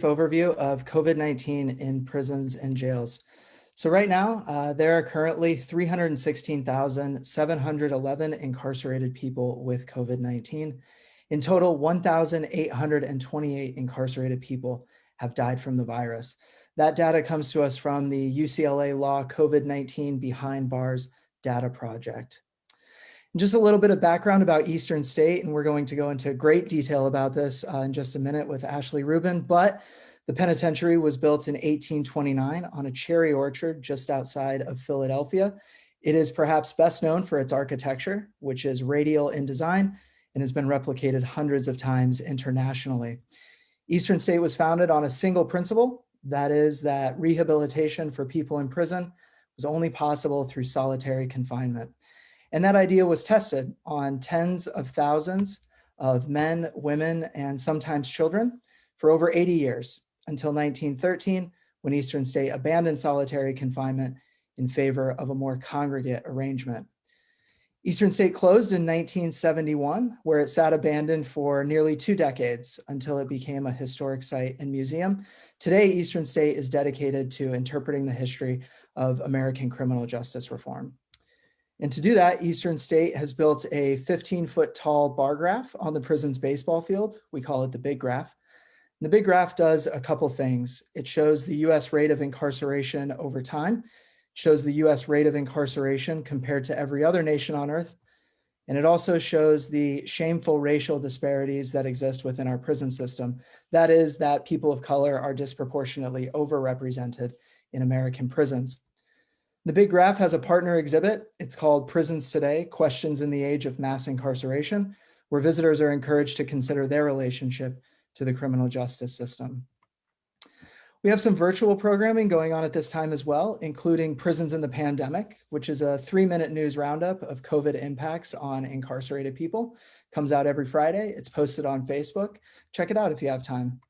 overview of COVID-19 in prisons and jails. So right now, there are currently 316,711 incarcerated people with COVID-19. In total, 1,828 incarcerated people have died from the virus. That data comes to us from the UCLA Law COVID-19 Behind Bars Data Project. And just a little bit of background about Eastern State, and we're going to go into great detail about this in just a minute with Ashley Rubin, but the penitentiary was built in 1829 on a cherry orchard just outside of Philadelphia. It is perhaps best known for its architecture, which is radial in design and has been replicated hundreds of times internationally. Eastern State was founded on a single principle, that is that rehabilitation for people in prison was only possible through solitary confinement. And that idea was tested on tens of thousands of men, women, and sometimes children for over 80 years until 1913, when Eastern State abandoned solitary confinement in favor of a more congregate arrangement. Eastern State closed in 1971, where it sat abandoned for nearly 2 decades until it became a historic site and museum. Today, Eastern State is dedicated to interpreting the history of American criminal justice reform. And to do that, Eastern State has built a 15-foot tall bar graph on the prison's baseball field. We call it the Big Graph. And the Big Graph does a couple things. It shows the US rate of incarceration over time. It shows the US rate of incarceration compared to every other nation on earth. And it also shows the shameful racial disparities that exist within our prison system. That is that people of color are disproportionately overrepresented in American prisons. The Big Graph has a partner exhibit. It's called Prisons Today, Questions in the Age of Mass Incarceration, where visitors are encouraged to consider their relationship to the criminal justice system. We have some virtual programming going on at this time as well, including Prisons in the Pandemic, which is a 3-minute news roundup of COVID impacts on incarcerated people. Comes out every Friday. It's posted on Facebook. Check it out if you have time.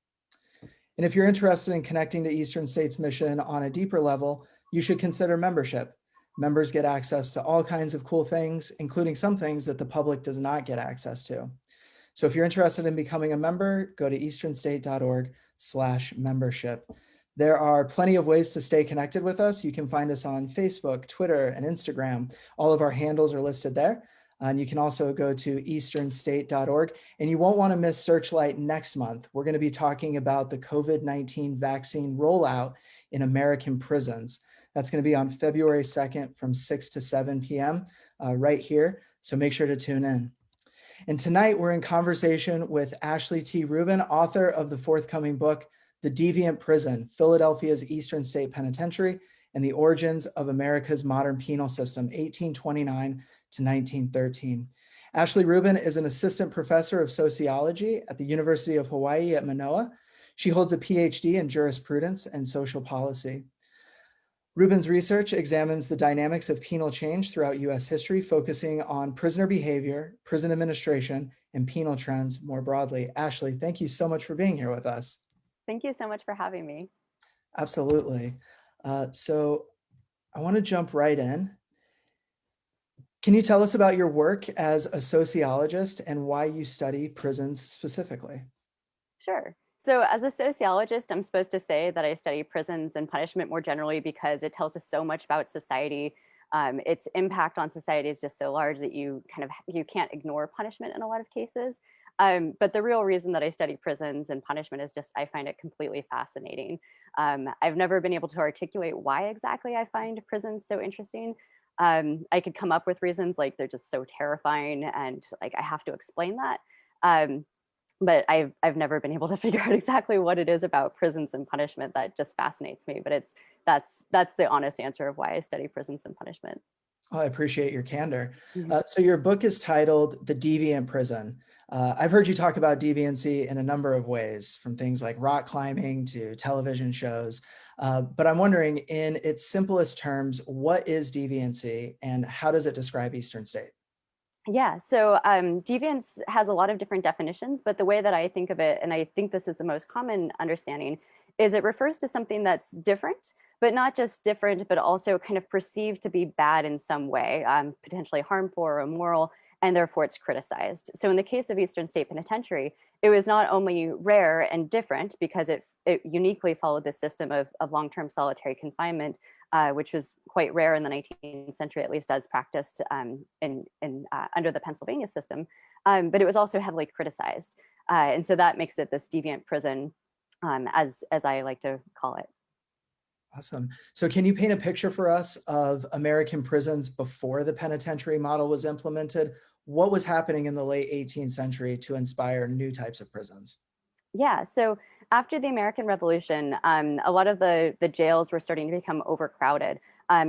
And if you're interested in connecting to Eastern State's mission on a deeper level, you should consider membership. Members get access to all kinds of cool things, including some things that the public does not get access to. So if you're interested in becoming a member, go to easternstate.org/membership. There are plenty of ways to stay connected with us. You can find us on Facebook, Twitter, and Instagram. All of our handles are listed there. And you can also go to easternstate.org. And you won't want to miss Searchlight next month. We're going to be talking about the COVID-19 vaccine rollout in American prisons. That's going to be on February 2nd from 6 to 7 p.m. Right here. So make sure to tune in. And tonight we're in conversation with Ashley T. Rubin, author of the forthcoming book, The Deviant Prison, Philadelphia's Eastern State Penitentiary and the Origins of America's Modern Penal System, 1829 to 1913. Ashley Rubin is an assistant professor of sociology at the University of Hawaii at Manoa. She holds a PhD in jurisprudence and social policy. Rubin's research examines the dynamics of penal change throughout US history, focusing on prisoner behavior, prison administration, and penal trends more broadly. Ashley, thank you so much for being here with us. Thank you so much for having me. Absolutely. So I want to jump right in. Can you tell us about your work as a sociologist and why you study prisons specifically? Sure. So as a sociologist, I'm supposed to say that I study prisons and punishment more generally because it tells us so much about society. Its impact on society is just so large that you can't ignore punishment in a lot of cases. But the real reason that I study prisons and punishment is just I find it completely fascinating. I've never been able to articulate why exactly I find prisons so interesting. I could come up with reasons like they're just so terrifying and like I have to explain that. But I've never been able to figure out exactly what it is about prisons and punishment that just fascinates me. But that's the honest answer of why I study prisons and punishment. Oh, I appreciate your candor. Mm-hmm. So your book is titled The Deviant Prison. I've heard you talk about deviancy in a number of ways, from things like rock climbing to television shows. But I'm wondering, in its simplest terms, what is deviancy and how does it describe Eastern State? Yeah, so deviance has a lot of different definitions, but the way that I think of it, and I think this is the most common understanding, is it refers to something that's different, but not just different, but also kind of perceived to be bad in some way, potentially harmful or immoral, and therefore it's criticized. So in the case of Eastern State Penitentiary, it was not only rare and different because it it uniquely followed this system of long-term solitary confinement, which was quite rare in the 19th century, at least as practiced under the Pennsylvania system. But it was also heavily criticized. And so that makes it this deviant prison, as I like to call it. Awesome. So can you paint a picture for us of American prisons before the penitentiary model was implemented? What was happening in the late 18th century to inspire new types of prisons? Yeah, so after the American Revolution, a lot of the jails were starting to become overcrowded.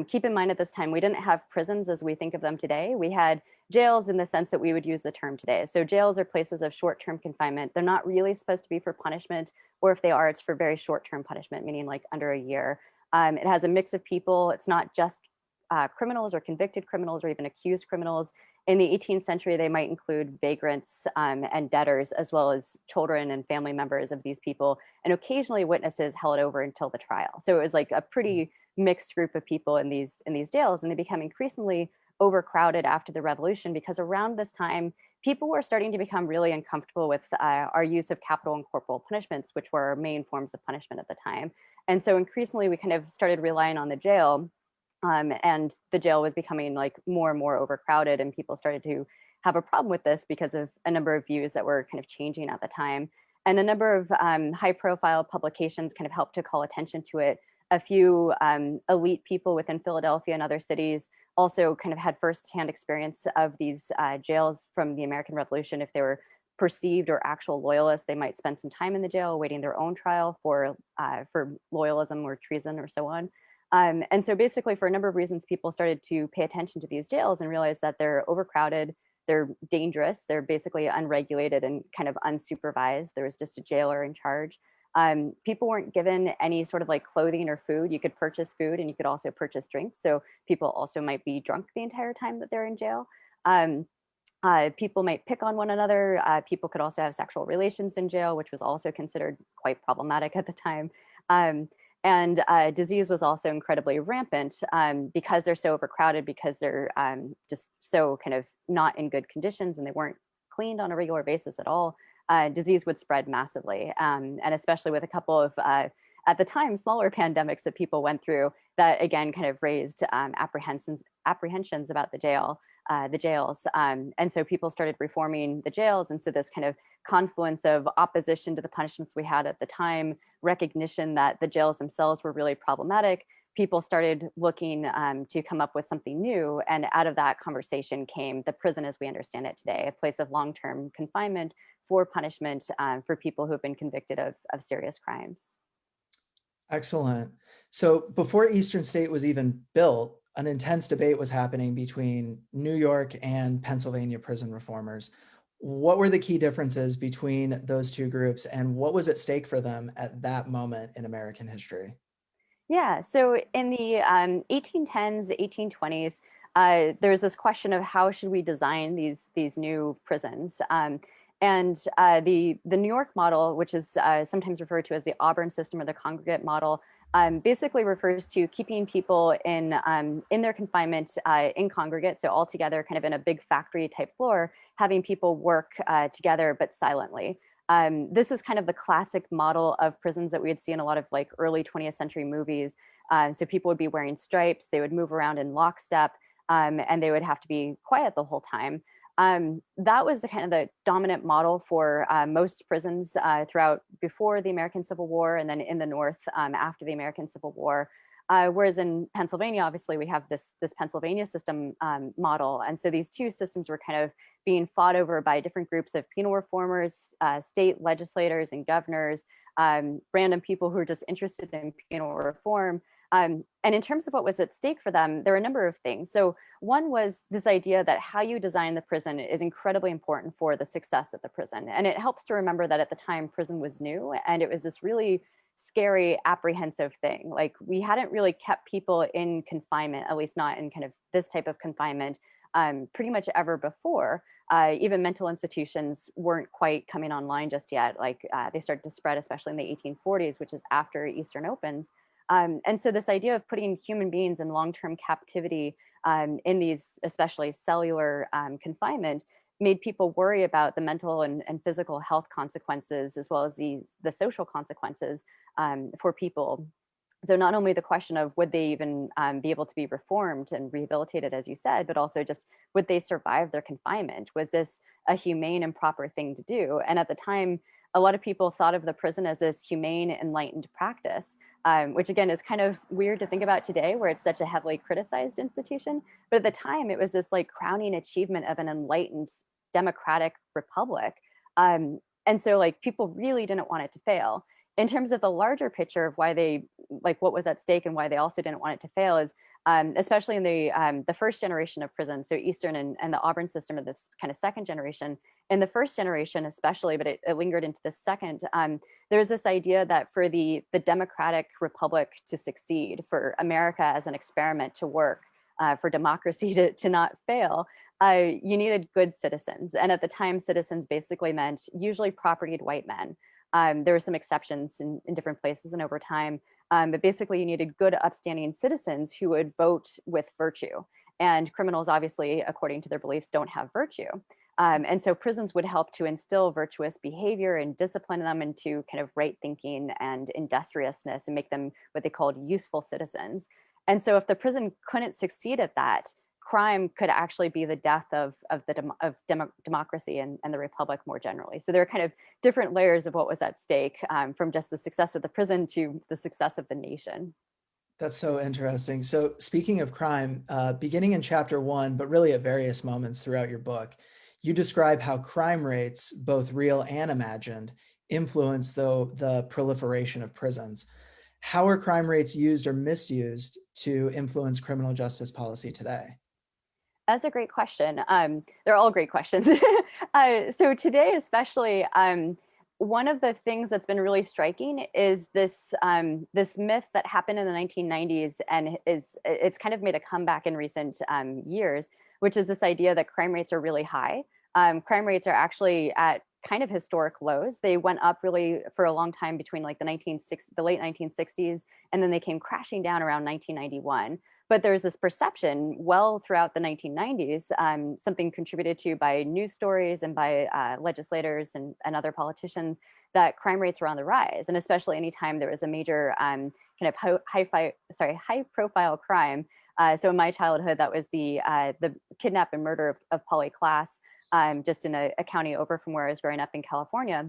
Keep in mind at this time, we didn't have prisons as we think of them today. We had jails in the sense that we would use the term today. So jails are places of short-term confinement. They're not really supposed to be for punishment, or if they are, it's for very short-term punishment, meaning like under a year. It has a mix of people. It's not just criminals or convicted criminals or even accused criminals. In the 18th century, they might include vagrants and debtors, as well as children and family members of these people, and occasionally witnesses held over until the trial. So it was like a pretty mixed group of people in these jails, and they become increasingly overcrowded after the revolution because around this time, people were starting to become really uncomfortable with our use of capital and corporal punishments, which were our main forms of punishment at the time. And so increasingly, we kind of started relying on the jail, and the jail was becoming like more and more overcrowded, and people started to have a problem with this because of a number of views that were kind of changing at the time. And a number of high profile publications kind of helped to call attention to it. A few elite people within Philadelphia and other cities also kind of had firsthand experience of these jails from the American Revolution. If they were perceived or actual loyalists, they might spend some time in the jail awaiting their own trial for loyalism or treason or so on. And so basically, for a number of reasons, people started to pay attention to these jails and realize that they're overcrowded, they're dangerous, they're basically unregulated and kind of unsupervised. There was just a jailer in charge. People weren't given any sort of like clothing or food. You could purchase food and you could also purchase drinks. So people also might be drunk the entire time that they're in jail. People might pick on one another. People could also have sexual relations in jail, which was also considered quite problematic at the time. And disease was also incredibly rampant because they're so overcrowded, because they're just so kind of not in good conditions and they weren't cleaned on a regular basis at all. Disease would spread massively. And especially with a couple of, at the time, smaller pandemics that people went through that again kind of raised apprehensions about the jails. And so people started reforming the jails. And so this kind of confluence of opposition to the punishments we had at the time, recognition that the jails themselves were really problematic, people started looking to come up with something new. And out of that conversation came the prison as we understand it today, a place of long-term confinement for punishment for people who have been convicted of serious crimes. Excellent. So before Eastern State was even built, an intense debate was happening between New York and Pennsylvania prison reformers. What were the key differences between those two groups, and what was at stake for them at that moment in American history? Yeah, so in the 1810s, 1820s, there was this question of how should we design these new prisons. And the New York model, which is sometimes referred to as the Auburn system or the congregate model, basically refers to keeping people in their confinement in congregate, so all together, kind of in a big factory type floor, having people work together but silently. This is kind of the classic model of prisons that we would see in a lot of like early 20th century movies. So people would be wearing stripes, they would move around in lockstep, and they would have to be quiet the whole time. That was the kind of the dominant model for most prisons throughout before the American Civil War, and then in the North after the American Civil War. Whereas in Pennsylvania, obviously, we have this Pennsylvania system model. And so these two systems were kind of being fought over by different groups of penal reformers, state legislators and governors, random people who are just interested in penal reform. And in terms of what was at stake for them, there were a number of things. So one was this idea that how you design the prison is incredibly important for the success of the prison. And it helps to remember that at the time, prison was new, and it was this really scary, apprehensive thing. Like we hadn't really kept people in confinement, at least not in kind of this type of confinement, pretty much ever before. Even mental institutions weren't quite coming online just yet. Like they started to spread, especially in the 1840s, which is after Eastern opens. And so this idea of putting human beings in long-term captivity in these, especially cellular confinement, made people worry about the mental and physical health consequences, as well as the social consequences for people. So not only the question of would they even be able to be reformed and rehabilitated, as you said, but also just would they survive their confinement? Was this a humane and proper thing to do? And at the time, a lot of people thought of the prison as this humane, enlightened practice, which again is kind of weird to think about today, where it's such a heavily criticized institution. But at the time, it was this like crowning achievement of an enlightened democratic republic. And so like people really didn't want it to fail. In terms of the larger picture of why they like what was at stake and why they also didn't want it to fail is especially in the first generation of prison, so Eastern and the Auburn system of this kind of second generation. In the first generation, especially, but it lingered into the second. There's this idea that for the democratic republic to succeed, for America as an experiment to work, for democracy to not fail, you needed good citizens. And at the time, citizens basically meant usually propertied white men. There were some exceptions in different places and over time, but basically you needed good, upstanding citizens who would vote with virtue. And criminals, obviously, according to their beliefs, don't have virtue. And so prisons would help to instill virtuous behavior and discipline them into kind of right thinking and industriousness and make them what they called useful citizens. And so if the prison couldn't succeed at that, crime could actually be the death of democracy and the republic more generally. So there are kind of different layers of what was at stake, from just the success of the prison to the success of the nation. That's so interesting. So speaking of crime, beginning in chapter 1, but really at various moments throughout your book, you describe how crime rates, both real and imagined, influence the proliferation of prisons. How are crime rates used or misused to influence criminal justice policy today? That's a great question. They're all great questions. So today, especially, one of the things that's been really striking is this myth that happened in the 1990s and it's kind of made a comeback in recent years, which is this idea that crime rates are really high. Crime rates are actually at kind of historic lows. They went up really for a long time between like the late 1960s, and then they came crashing down around 1991. But there's this perception well throughout the 1990s, something contributed to by news stories and by legislators and other politicians, that crime rates were on the rise. And especially anytime there was a major kind of high profile crime. So in my childhood, that was the kidnap and murder of Polly Klaas, just in a county over from where I was growing up in California,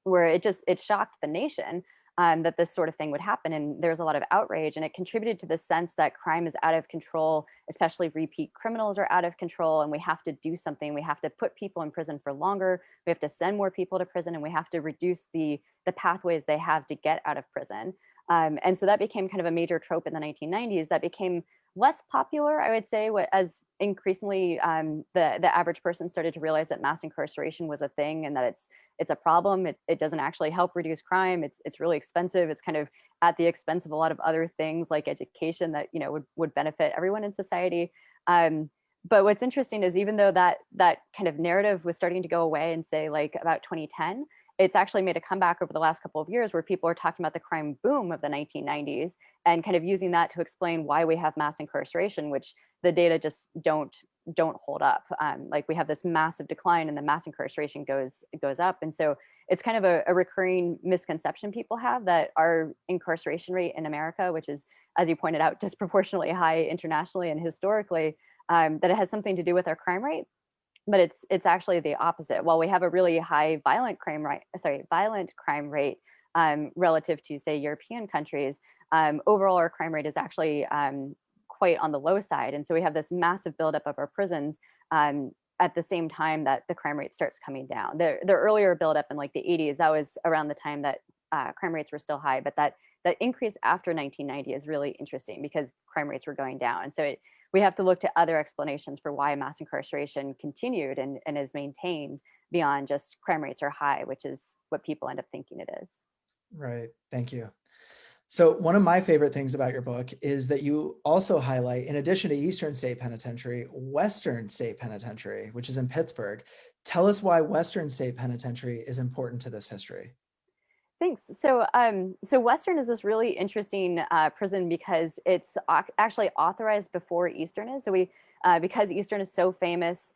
where it shocked the nation that this sort of thing would happen. And there was a lot of outrage, and it contributed to the sense that crime is out of control, especially repeat criminals are out of control, and we have to do something. We have to put people in prison for longer. We have to send more people to prison, and we have to reduce the pathways they have to get out of prison. And so that became kind of a major trope in the 1990s that became less popular, I would say, as increasingly the average person started to realize that mass incarceration was a thing and that it's a problem. It doesn't actually help reduce crime. It's really expensive. It's kind of at the expense of a lot of other things like education that would benefit everyone in society. But what's interesting is even though that kind of narrative was starting to go away in say like about 2010, it's actually made a comeback over the last couple of years where people are talking about the crime boom of the 1990s and kind of using that to explain why we have mass incarceration, which the data just don't hold up. Like we have this massive decline and the mass incarceration goes up. And so it's kind of a recurring misconception people have that our incarceration rate in America, which is, as you pointed out, disproportionately high internationally and historically, that it has something to do with our crime rate. But it's actually the opposite. While we have a really high violent crime rate relative to say European countries, overall our crime rate is actually quite on the low side. And so we have this massive buildup of our prisons at the same time that the crime rate starts coming down. The earlier buildup in like the 80s, that was around the time that crime rates were still high, but that increase after 1990 is really interesting because crime rates were going down. And so we have to look to other explanations for why mass incarceration continued and is maintained beyond just crime rates are high, which is what people end up thinking it is. Right. Thank you. So one of my favorite things about your book is that you also highlight, in addition to Eastern State Penitentiary, Western State Penitentiary, which is in Pittsburgh. Tell us why Western State Penitentiary is important to this history. Thanks. So Western is this really interesting prison because it's actually authorized before Eastern is. So because Eastern is so famous,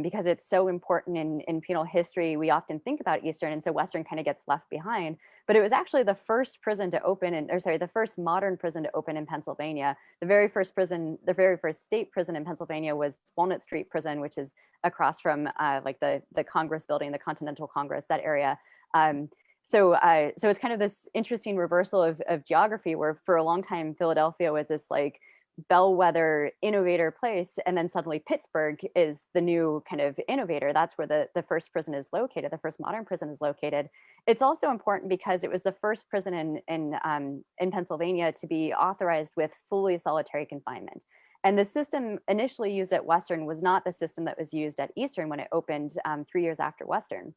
because it's so important in penal history, we often think about Eastern, and so Western kind of gets left behind. But it was actually the first prison to open, or sorry, the first modern prison to open in Pennsylvania. The very first prison, the very first state prison in Pennsylvania was Walnut Street Prison, which is across from like the Congress building, the Continental Congress, that area. Um, so it's kind of this interesting reversal of geography where for a long time Philadelphia was this like bellwether innovator place, and then suddenly Pittsburgh is the new kind of innovator. That's where the first prison is located, the first modern prison is located. It's also important because it was the first prison in Pennsylvania to be authorized with fully solitary confinement. And the system initially used at Western was not the system that was used at Eastern when it opened 3 years after Western.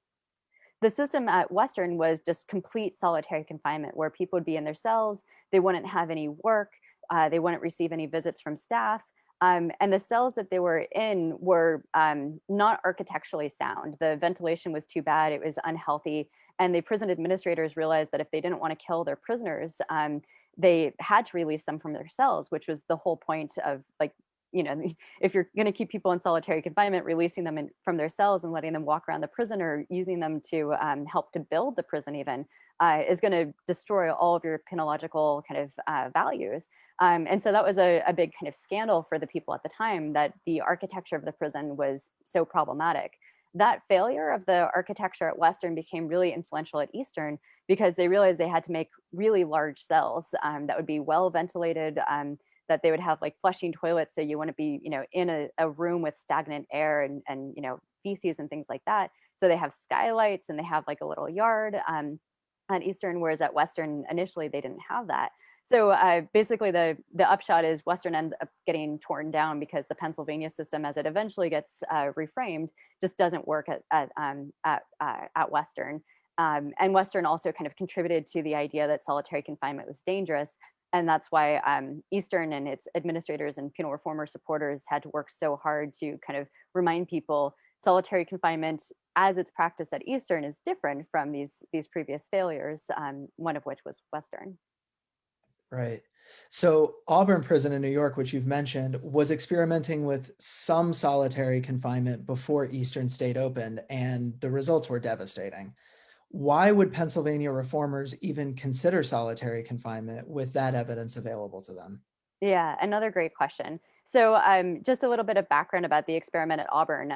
The system at Western was just complete solitary confinement where people would be in their cells, they wouldn't have any work, they wouldn't receive any visits from staff. And the cells that they were in were not architecturally sound. The ventilation was too bad, it was unhealthy. And the prison administrators realized that if they didn't want to kill their prisoners, they had to release them from their cells, which was the whole point of like, you know, if you're going to keep people in solitary confinement, releasing them from their cells and letting them walk around the prison or using them to help to build the prison even is going to destroy all of your penological kind of values. And so that was a big kind of scandal for the people at the time that the architecture of the prison was so problematic. That failure of the architecture at Western became really influential at Eastern because they realized they had to make really large cells that would be well ventilated, that they would have like flushing toilets, so you wouldn't be, you know, in a room with stagnant air and you know, feces and things like that. So they have skylights and they have like a little yard at Eastern, whereas at Western initially they didn't have that. So basically the upshot is Western ends up getting torn down because the Pennsylvania system, as it eventually gets reframed, just doesn't work at Western. And Western also kind of contributed to the idea that solitary confinement was dangerous. And that's why Eastern and its administrators and penal reformer supporters had to work so hard to kind of remind people solitary confinement as it's practiced at Eastern is different from these previous failures, one of which was Western. Right. So Auburn Prison in New York, which you've mentioned, was experimenting with some solitary confinement before Eastern State opened, and the results were devastating. Why would Pennsylvania reformers even consider solitary confinement with that evidence available to them? Yeah, another great question. So, just a little bit of background about the experiment at Auburn.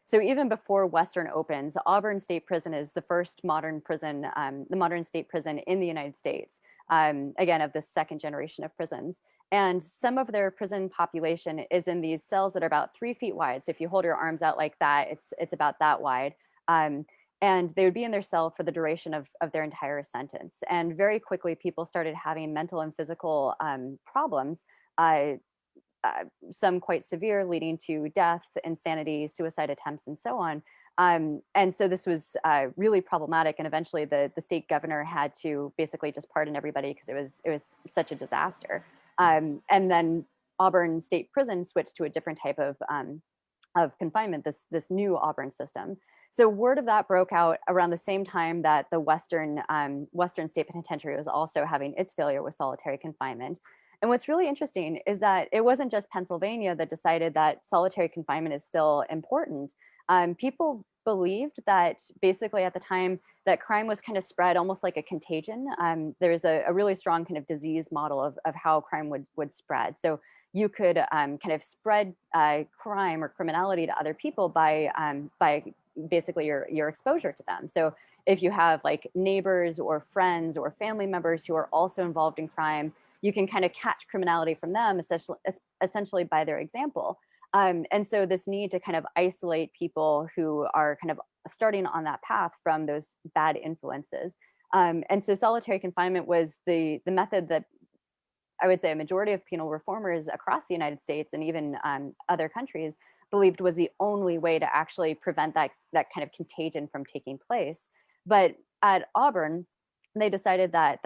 So, even before Western opens, Auburn State Prison is the first modern prison, the modern state prison in the United States. Again, of the second generation of prisons, and some of their prison population is in these cells that are about 3 feet wide. So, if you hold your arms out like that, it's about that wide. Um, and they would be in their cell for the duration of their entire sentence. And very quickly, people started having mental and physical problems, uh, some quite severe, leading to death, insanity, suicide attempts, and so on. And so this was really problematic. And eventually, the state governor had to basically just pardon everybody because it was such a disaster. And then Auburn State Prison switched to a different type of confinement, this new Auburn system. So word of that broke out around the same time that the Western State Penitentiary was also having its failure with solitary confinement. And what's really interesting is that it wasn't just Pennsylvania that decided that solitary confinement is still important. People believed that basically at the time that crime was kind of spread almost like a contagion. There is a really strong kind of disease model of how crime would spread. So you could kind of spread crime or criminality to other people by basically your exposure to them. So if you have like neighbors or friends or family members who are also involved in crime, you can kind of catch criminality from them, essentially by their example. And so this need to kind of isolate people who are kind of starting on that path from those bad influences. And so solitary confinement was the method that I would say a majority of penal reformers across the United States and even other countries believed was the only way to actually prevent that kind of contagion from taking place. But at Auburn, they decided that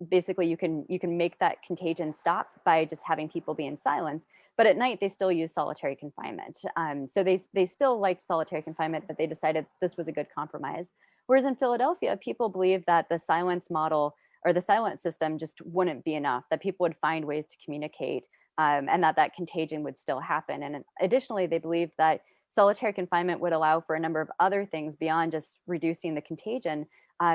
basically you can make that contagion stop by just having people be in silence. But at night they still use solitary confinement. So they still liked solitary confinement, but they decided this was a good compromise. Whereas in Philadelphia, people believed that the silence model or the silent system just wouldn't be enough, that people would find ways to communicate, and that that contagion would still happen. And additionally, they believed that solitary confinement would allow for a number of other things beyond just reducing the contagion,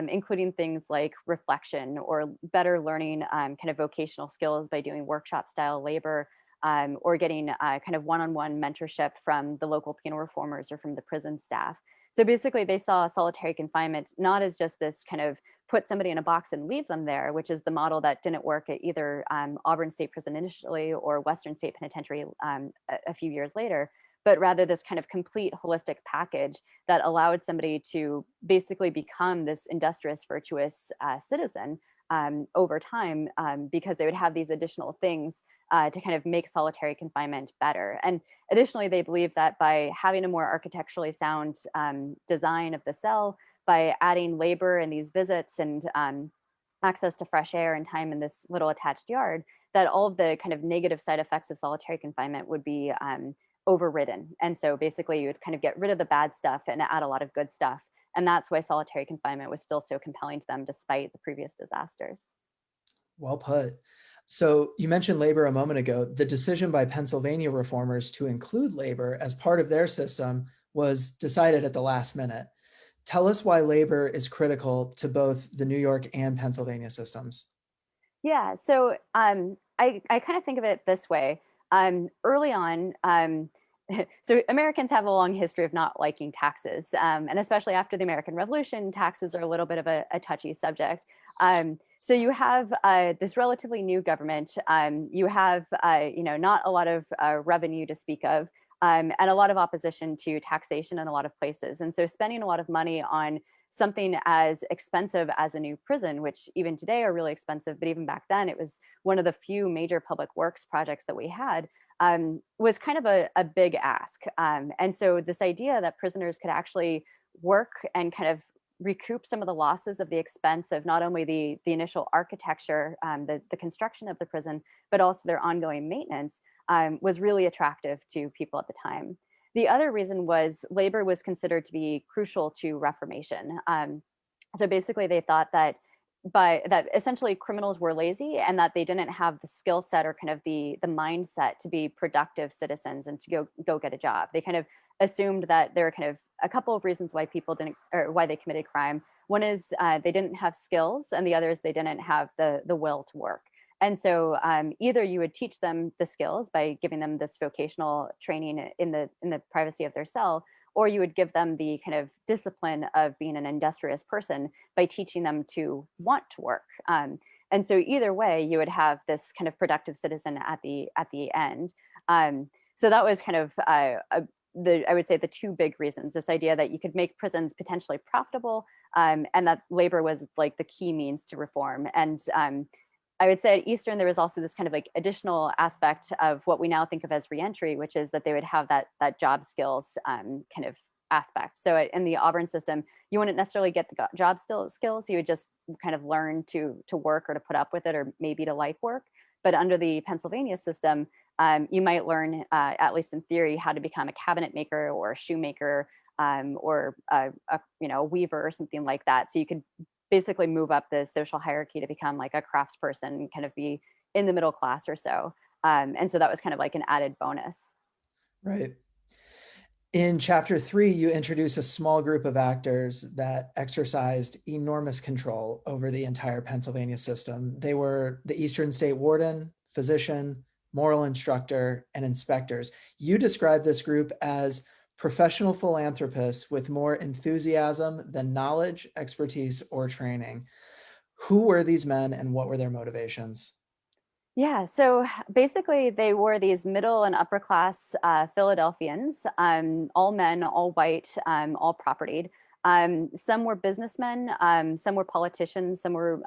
including things like reflection or better learning kind of vocational skills by doing workshop style labor, or getting kind of one-on-one mentorship from the local penal reformers or from the prison staff. So basically, they saw solitary confinement not as just this kind of put somebody in a box and leave them there, which is the model that didn't work at either Auburn State Prison initially or Western State Penitentiary a few years later, but rather this kind of complete holistic package that allowed somebody to basically become this industrious, virtuous citizen over time, because they would have these additional things to kind of make solitary confinement better. And additionally, they believe that by having a more architecturally sound design of the cell, by adding labor and these visits and access to fresh air and time in this little attached yard, that all of the kind of negative side effects of solitary confinement would be overridden. And so basically, you would kind of get rid of the bad stuff and add a lot of good stuff. And that's why solitary confinement was still so compelling to them despite the previous disasters. Well put. So you mentioned labor a moment ago. The decision by Pennsylvania reformers to include labor as part of their system was decided at the last minute. Tell us why labor is critical to both the New York and Pennsylvania systems. Yeah, so I kind of think of it this way. Early on, so Americans have a long history of not liking taxes, and especially after the American Revolution, taxes are a little bit of a touchy subject. So you have this relatively new government. You have not a lot of revenue to speak of, and a lot of opposition to taxation in a lot of places. And so spending a lot of money on something as expensive as a new prison, which even today are really expensive, but even back then it was one of the few major public works projects that we had, was kind of a big ask. And so this idea that prisoners could actually work and kind of recoup some of the losses of the expense of not only the initial architecture, the construction of the prison, but also their ongoing maintenance, was really attractive to people at the time. The other reason was labor was considered to be crucial to reformation. So basically, they thought that that essentially criminals were lazy and that they didn't have the skill set or kind of the mindset to be productive citizens and to go get a job. They kind of assumed that there are kind of a couple of reasons why people didn't, or why they committed crime. One is they didn't have skills, and the other is they didn't have the will to work. And so either you would teach them the skills by giving them this vocational training in the privacy of their cell, or you would give them the kind of discipline of being an industrious person by teaching them to want to work. And so either way, you would have this kind of productive citizen at the end. So that was kind of I would say the two big reasons: this idea that you could make prisons potentially profitable, and that labor was like the key means to reform. And I would say at Eastern, there was also this kind of like additional aspect of what we now think of as reentry, which is that they would have that job skills kind of aspect. So in the Auburn system, you wouldn't necessarily get the job skills. You would just kind of learn to work or to put up with it, or maybe to like work. But under the Pennsylvania system, you might learn, at least in theory, how to become a cabinet maker or a shoemaker, or a weaver or something like that. So you could basically move up the social hierarchy to become like a craftsperson, kind of be in the middle class or so. And so that was kind of like an added bonus. Right. In chapter 3, you introduce a small group of actors that exercised enormous control over the entire Pennsylvania system. They were the Eastern State Warden, physician, moral instructor, and inspectors. You describe this group as professional philanthropists with more enthusiasm than knowledge, expertise, or training. Who were these men and what were their motivations? Yeah, so basically, they were these middle and upper class Philadelphians, all men, all white, all propertied. Some were businessmen, some were politicians, some were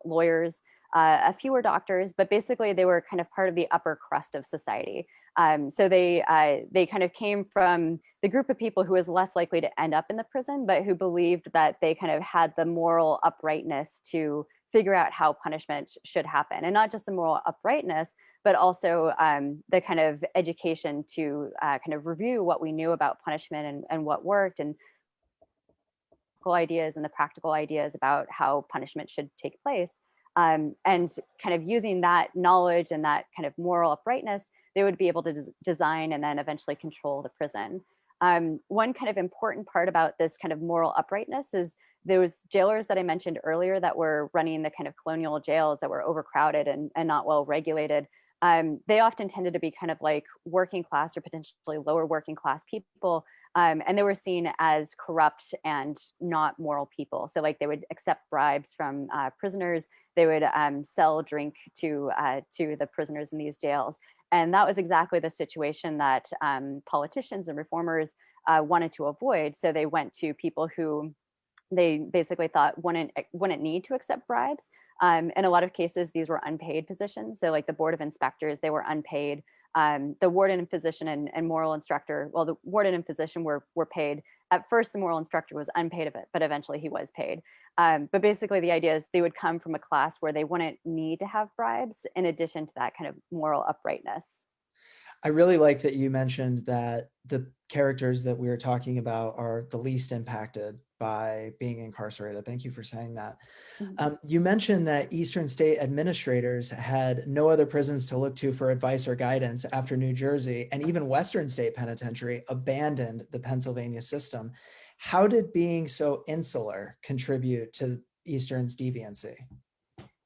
lawyers, a few were doctors, but basically, they were kind of part of the upper crust of society. So they kind of came from the group of people who was less likely to end up in the prison, but who believed that they kind of had the moral uprightness to figure out how punishment should happen, and not just the moral uprightness, but also the kind of education to kind of review what we knew about punishment and what worked, and ideas and the practical ideas about how punishment should take place. And kind of using that knowledge and that kind of moral uprightness, they would be able to design and then eventually control the prison. One kind of important part about this kind of moral uprightness is those jailers that I mentioned earlier that were running the kind of colonial jails that were overcrowded and not well regulated. They often tended to be kind of like working class or potentially lower working class people. And they were seen as corrupt and not moral people. So like they would accept bribes from prisoners. They would sell drink to the prisoners in these jails. And that was exactly the situation that politicians and reformers wanted to avoid. So they went to people who they basically thought wouldn't need to accept bribes. In a lot of cases, these were unpaid positions. So like the board of inspectors, they were unpaid. The warden and physician and moral instructor, well, the warden and physician were paid. At first, the moral instructor was unpaid of it, but eventually he was paid. But basically the idea is they would come from a class where they wouldn't need to have bribes in addition to that kind of moral uprightness. I really like that you mentioned that the characters that we were talking about are the least impacted by being incarcerated. Thank you for saying that. Mhm. You mentioned that Eastern State administrators had no other prisons to look to for advice or guidance after New Jersey, and even Western State Penitentiary abandoned the Pennsylvania system. How did being so insular contribute to Eastern's deviancy?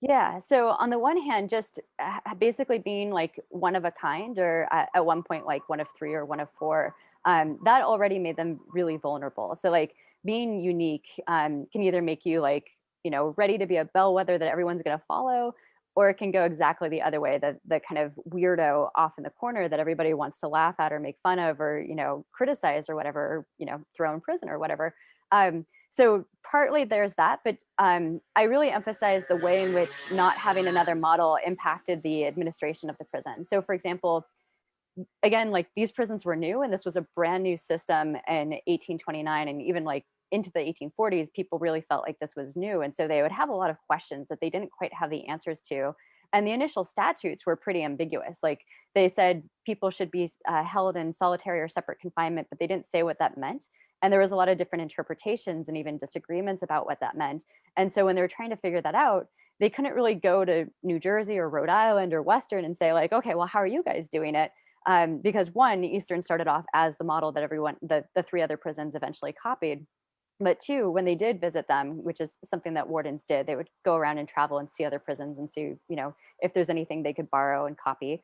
Yeah. So on the one hand, just basically being like one of a kind, or at one point like one of three or one of four, that already made them really vulnerable. So like being unique can either make you like ready to be a bellwether that everyone's going to follow, or it can go exactly the other way, the kind of weirdo off in the corner that everybody wants to laugh at or make fun of or criticize or whatever, or throw in prison or whatever. So partly there's that, but I really emphasize the way in which not having another model impacted the administration of the prison. So, for example, again, like these prisons were new, and this was a brand new system in 1829, and even like into the 1840s, people really felt like this was new, and so they would have a lot of questions that they didn't quite have the answers to. And the initial statutes were pretty ambiguous. Like they said people should be held in solitary or separate confinement, but they didn't say what that meant. And there was a lot of different interpretations and even disagreements about what that meant. And so when they were trying to figure that out, they couldn't really go to New Jersey or Rhode Island or Western and say like, okay, well, how are you guys doing it? Because one, Eastern started off as the model that the three other prisons eventually copied. But two, when they did visit them, which is something that wardens did, they would go around and travel and see other prisons and see, if there's anything they could borrow and copy.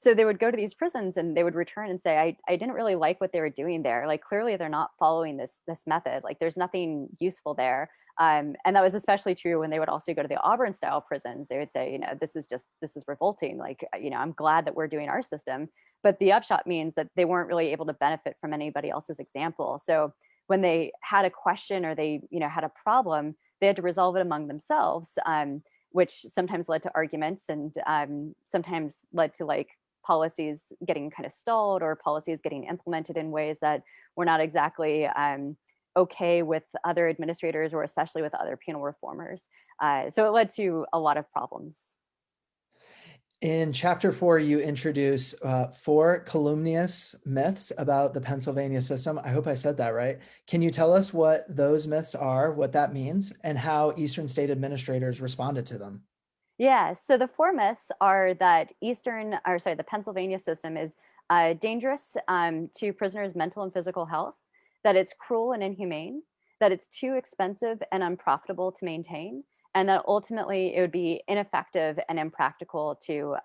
So they would go to these prisons and they would return and say, I didn't really like what they were doing there. Like clearly they're not following this method. Like there's nothing useful there. And that was especially true when they would also go to the Auburn style prisons. They would say, this is revolting. Like, I'm glad that we're doing our system. But the upshot means that they weren't really able to benefit from anybody else's example. So when they had a question or they, had a problem, they had to resolve it among themselves, which sometimes led to arguments and sometimes led to like policies getting kind of stalled or policies getting implemented in ways that were not exactly okay with other administrators or especially with other penal reformers. So it led to a lot of problems. In chapter 4, you introduce 4 calumnious myths about the Pennsylvania system. I hope I said that right. Can you tell us what those myths are, what that means, and how Eastern State administrators responded to them? Yeah, so the 4 myths are that the Pennsylvania system is dangerous to prisoners' mental and physical health, that it's cruel and inhumane, that it's too expensive and unprofitable to maintain, and that ultimately it would be ineffective and impractical to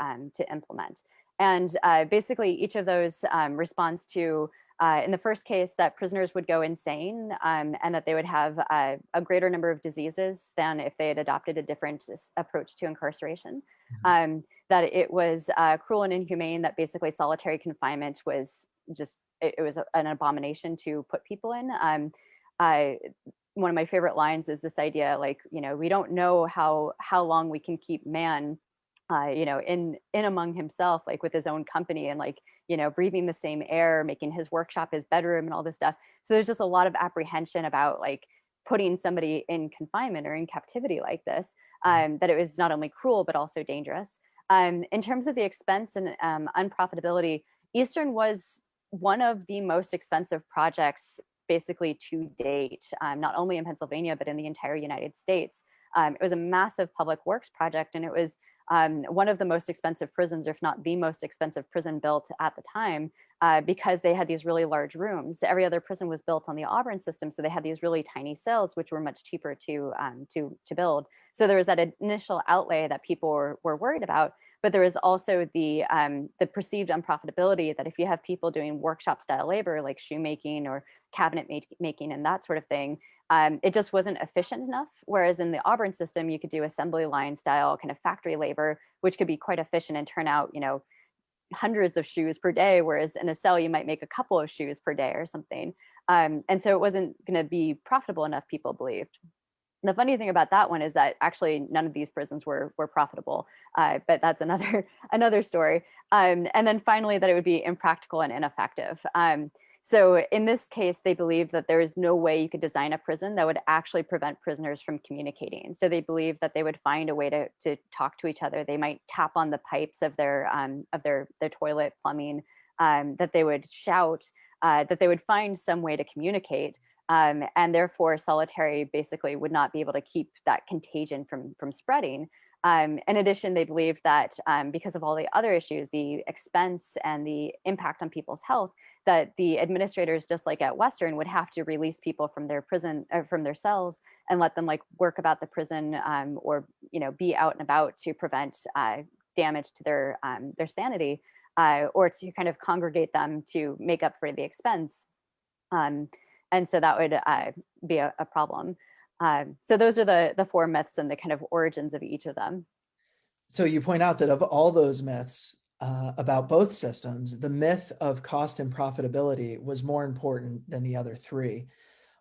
implement. And basically, each of those responds to, in the first case, that prisoners would go insane and that they would have a greater number of diseases than if they had adopted a different approach to incarceration. Mhm. That it was cruel and inhumane, that basically solitary confinement was it was an abomination to put people in. I, One of my favorite lines is this idea like, we don't know how long we can keep man in among himself, like with his own company and like, breathing the same air, making his workshop his bedroom and all this stuff. So there's just a lot of apprehension about like putting somebody in confinement or in captivity like this, that it was not only cruel, but also dangerous. In terms of the expense and unprofitability, Eastern was one of the most expensive projects basically to date, not only in Pennsylvania, but in the entire United States. It was a massive public works project, and it was one of the most expensive prisons, or if not the most expensive prison built at the time, because they had these really large rooms. Every other prison was built on the Auburn system, so they had these really tiny cells, which were much cheaper to build. So there was that initial outlay that people were worried about, but there was also the perceived unprofitability that if you have people doing workshop style labor like shoemaking or cabinet making and that sort of thing, it just wasn't efficient enough. Whereas in the Auburn system, you could do assembly line style kind of factory labor, which could be quite efficient and turn out, hundreds of shoes per day, whereas in a cell you might make a couple of shoes per day or something. And so it wasn't going to be profitable enough, people believed. The funny thing about that one is that actually none of these prisons were profitable, but that's another story. And then finally, that it would be impractical and ineffective. So in this case, they believed that there is no way you could design a prison that would actually prevent prisoners from communicating. So they believed that they would find a way to talk to each other. They might tap on the pipes of their toilet plumbing, that they would shout, that they would find some way to communicate. And therefore, solitary basically would not be able to keep that contagion from spreading. In addition, they believed that because of all the other issues, the expense and the impact on people's health, that the administrators, just like at Western, would have to release people from their prison or from their cells and let them work about the prison, or be out and about to prevent damage to their sanity, or to kind of congregate them to make up for the expense. And so that would be a problem. So those are the four myths and the kind of origins of each of them. So you point out that of all those myths about both systems, the myth of cost and profitability was more important than the other three.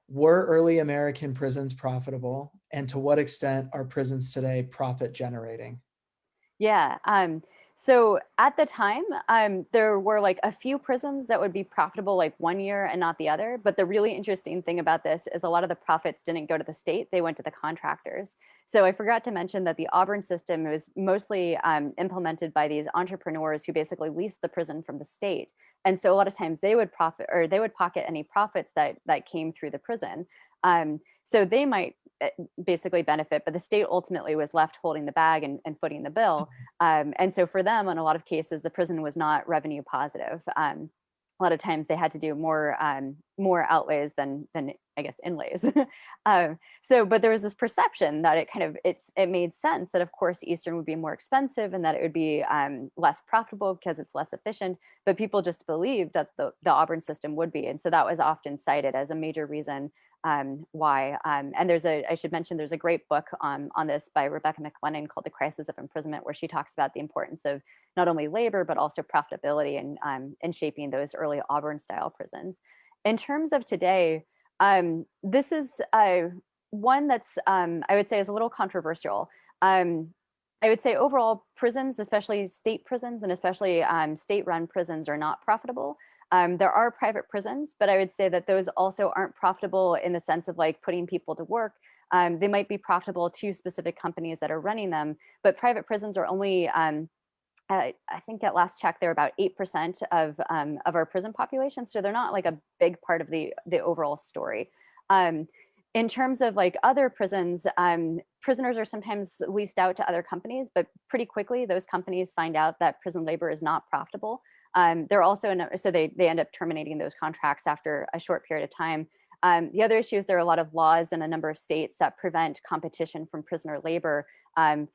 Were early American prisons profitable? And to what extent are prisons today profit generating? Yeah. So at the time, there were a few prisons that would be profitable 1 year and not the other. But the really interesting thing about this is a lot of the profits didn't go to the state, they went to the contractors. So I forgot to mention that the Auburn system was mostly implemented by these entrepreneurs who basically leased the prison from the state. And so a lot of times they would profit, or they would pocket any profits that came through the prison. So they might basically benefit, but the state ultimately was left holding the bag and footing the bill. And so for them, in a lot of cases, the prison was not revenue positive. A lot of times they had to do more outlays than I guess inlays. But there was this perception that it made sense that of course Eastern would be more expensive and that it would be less profitable because it's less efficient. But people just believed that the Auburn system would be, and so that was often cited as a major reason why. And I should mention, there's a great book on this by Rebecca McLennan called The Crisis of Imprisonment, where she talks about the importance of not only labor, but also profitability in shaping those early Auburn style prisons. In terms of today, this is one that's, I would say, is a little controversial. I would say overall prisons, especially state prisons and especially state-run prisons, are not profitable. There are private prisons, but I would say that those also aren't profitable in the sense of putting people to work. They might be profitable to specific companies that are running them, but private prisons are only, I think at last check, they're about 8% of our prison population. So they're not a big part of the overall story. In terms of other prisons, prisoners are sometimes leased out to other companies, but pretty quickly those companies find out that prison labor is not profitable. They're also, so they end up terminating those contracts after a short period of time. The other issue is there are a lot of laws in a number of states that prevent competition from prisoner labor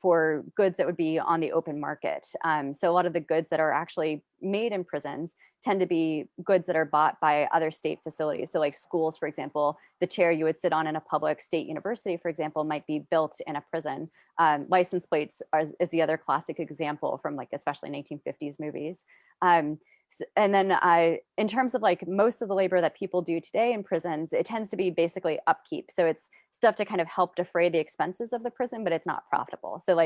for goods that would be on the open market. So a lot of the goods that are actually made in prisons tend to be goods that are bought by other state facilities. So schools, for example, the chair you would sit on in a public state university, for example, might be built in a prison. License plates is the other classic example from especially 1950s movies. And then in terms of most of the labor that people do today in prisons, it tends to be basically upkeep. So it's stuff to kind of help defray the expenses of the prison, but it's not profitable. So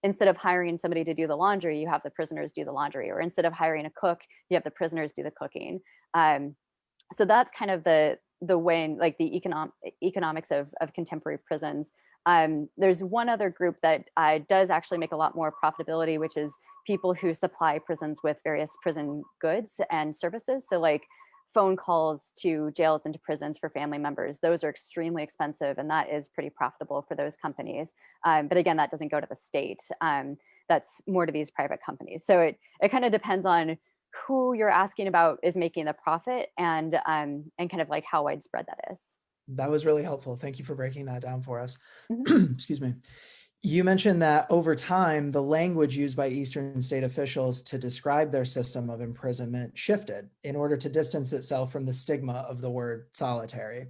instead of hiring somebody to do the laundry, you have the prisoners do the laundry, or instead of hiring a cook, you have the prisoners do the cooking. So that's kind of the way in, the economics of contemporary prisons. There's one other group that does actually make a lot more profitability, which is people who supply prisons with various prison goods and services. So phone calls to jails and to prisons for family members. Those are extremely expensive, and that is pretty profitable for those companies. But again, that doesn't go to the state. That's more to these private companies. So it kind of depends on who you're asking about is making the profit, and kind of like how widespread that is. That was really helpful. Thank you for breaking that down for us. Mhm. Excuse me. You mentioned that over time, the language used by Eastern state officials to describe their system of imprisonment shifted in order to distance itself from the stigma of the word solitary.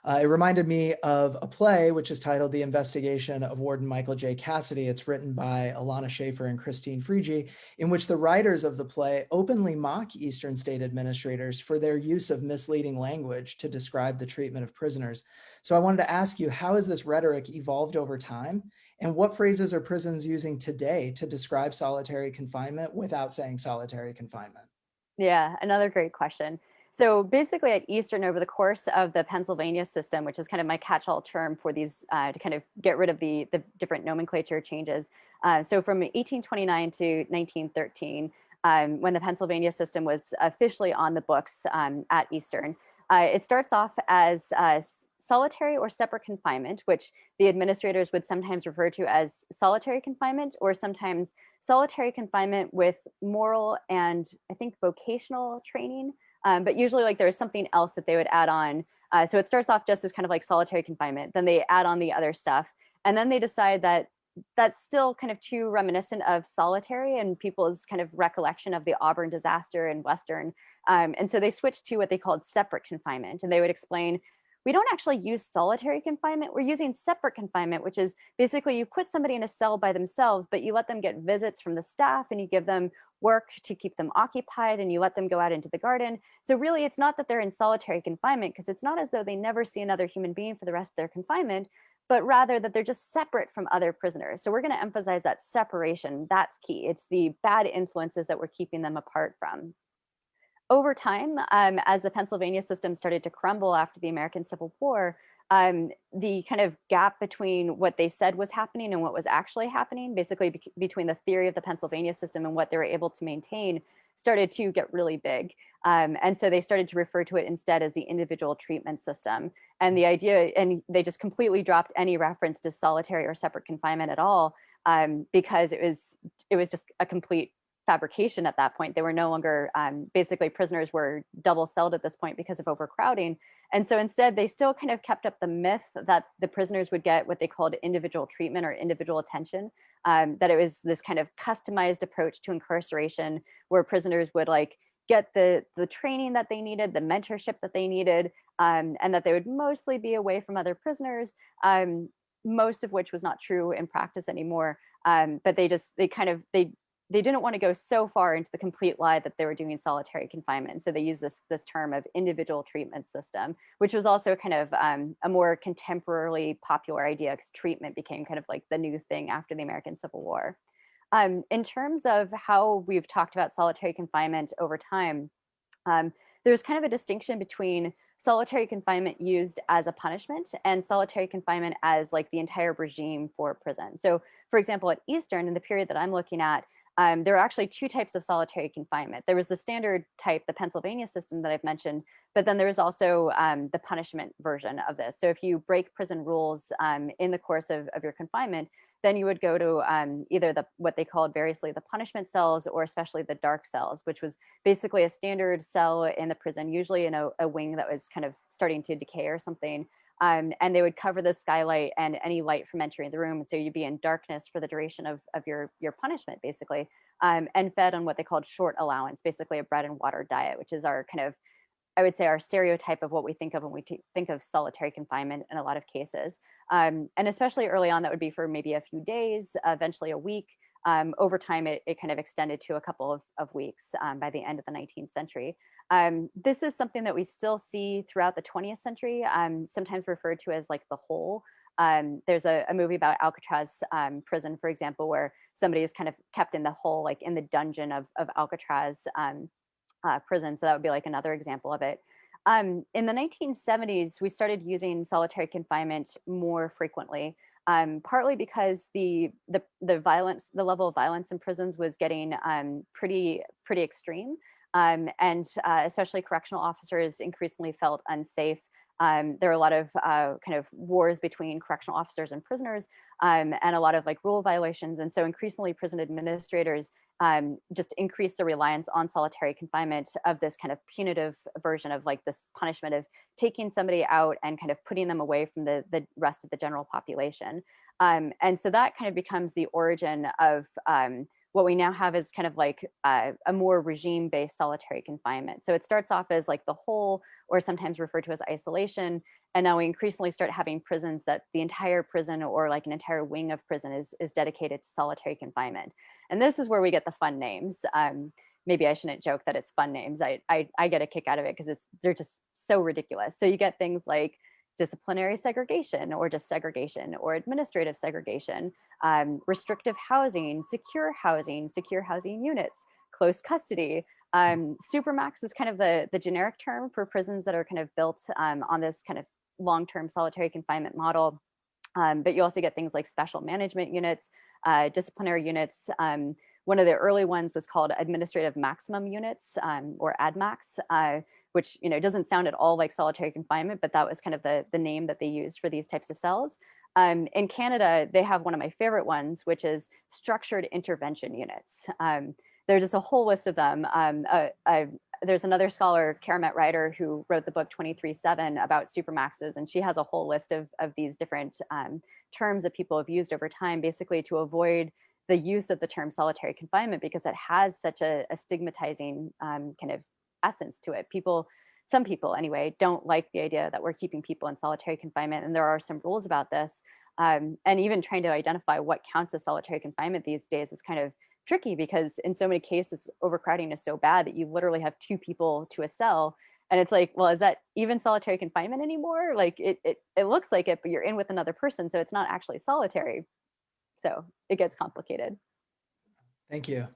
It reminded me of a play which is titled The Investigation of Warden Michael J. Cassidy. It's written by Alana Schaefer and Christine Friege, in which the writers of the play openly mock Eastern state administrators for their use of misleading language to describe the treatment of prisoners. So I wanted to ask you, how has this rhetoric evolved over time? And what phrases are prisons using today to describe solitary confinement without saying solitary confinement? Yeah, another great question. So basically, at Eastern, over the course of the Pennsylvania system, which is kind of my catch-all term for these, to kind of get rid of the different nomenclature changes. So from 1829 to 1913, when the Pennsylvania system was officially on the books at Eastern, it starts off as solitary or separate confinement, which the administrators would sometimes refer to as solitary confinement, or sometimes solitary confinement with moral and I think vocational training. But usually, like, there's something else that they would add on. So it starts off just as kind of like solitary confinement, then they add on the other stuff, and then they decide that that's still kind of too reminiscent of solitary and people's kind of recollection of the Auburn disaster in Western. And so they switched to what they called separate confinement, and they would explain, we don't actually use solitary confinement. We're using separate confinement, which is basically you put somebody in a cell by themselves, but you let them get visits from the staff and you give them work to keep them occupied and you let them go out into the garden. So really, it's not that they're in solitary confinement, because it's not as though they never see another human being for the rest of their confinement, but rather that they're just separate from other prisoners. So we're going to emphasize that separation. That's key. It's the bad influences that we're keeping them apart from. Over time, as the Pennsylvania system started to crumble after the American Civil War, the kind of gap between what they said was happening and what was actually happening, basically between the theory of the Pennsylvania system and what they were able to maintain, started to get really big. And so they started to refer to it instead as the individual treatment system. And the idea, and they just completely dropped any reference to solitary or separate confinement at all, because it was just a complete fabrication at that point. They were no longer, basically prisoners were double celled at this point because of overcrowding. And so instead, they still kind of kept up the myth that the prisoners would get what they called individual treatment or individual attention, that it was this kind of customized approach to incarceration where prisoners would like get the training that they needed, the mentorship that they needed, and that they would mostly be away from other prisoners, most of which was not true in practice anymore. But they didn't want to go so far into the complete lie that they were doing solitary confinement. So they used this term of individual treatment system, which was also kind of a more contemporarily popular idea, because treatment became kind of like the new thing after the American Civil War. In terms of how we've talked about solitary confinement over time, there's kind of a distinction between solitary confinement used as a punishment and solitary confinement as like the entire regime for prison. So, for example, at Eastern, in the period that I'm looking at, there are actually two types of solitary confinement. There was the standard type, the Pennsylvania system that I've mentioned, but then there is also the punishment version of this. So if you break prison rules in the course of your confinement, then you would go to either what they called variously the punishment cells, or especially the dark cells, which was basically a standard cell in the prison, usually in a wing that was kind of starting to decay or something. And they would cover the skylight and any light from entering the room. So you'd be in darkness for the duration of your punishment, basically, and fed on what they called short allowance, basically a bread and water diet, which is our kind of, I would say, our stereotype of what we think of when we think of solitary confinement in a lot of cases. And especially early on, that would be for maybe a few days, eventually a week. Over time, it kind of extended to a couple of weeks by the end of the 19th century. This is something that we still see throughout the 20th century, sometimes referred to as like the hole. There's a movie about Alcatraz prison, for example, where somebody is kind of kept in the hole, like in the dungeon of Alcatraz prison. So that would be like another example of it. In the 1970s, we started using solitary confinement more frequently, partly because the violence, the level of violence in prisons was getting pretty extreme. And especially correctional officers increasingly felt unsafe. There are a lot of kind of wars between correctional officers and prisoners, and a lot of like rule violations. And so increasingly prison administrators just increase the reliance on solitary confinement of this kind of punitive version of like this punishment of taking somebody out and kind of putting them away from the rest of the general population. And so that kind of becomes the origin of what we now have is kind of like a more regime-based solitary confinement. So it starts off as like the whole, or sometimes referred to as isolation. And now we increasingly start having prisons that the entire prison or like an entire wing of prison is dedicated to solitary confinement. And this is where we get the fun names. Maybe I shouldn't joke that it's fun names. I get a kick out of it because they're just so ridiculous. So you get things like disciplinary segregation or just segregation or administrative segregation, restrictive housing, secure housing units, close custody. Supermax is kind of the generic term for prisons that are kind of built on this kind of long-term solitary confinement model. But you also get things like special management units, disciplinary units. One of the early ones was called administrative maximum units, or ADMAX, which doesn't sound at all like solitary confinement, but that was kind of the name that they used for these types of cells. In Canada, they have one of my favorite ones, which is structured intervention units. There's just a whole list of them. There's another scholar, Karamet Ryder, who wrote the book 23/7 about supermaxes, and she has a whole list of these different terms that people have used over time, basically to avoid the use of the term solitary confinement because it has such a stigmatizing kind of essence to it. Some people anyway, don't like the idea that we're keeping people in solitary confinement, and there are some rules about this. And even trying to identify what counts as solitary confinement these days is kind of tricky because in so many cases, overcrowding is so bad that you literally have 2 people to a cell. And it's like, well, is that even solitary confinement anymore? Like it looks like it, but you're in with another person, so it's not actually solitary. So it gets complicated. Thank you.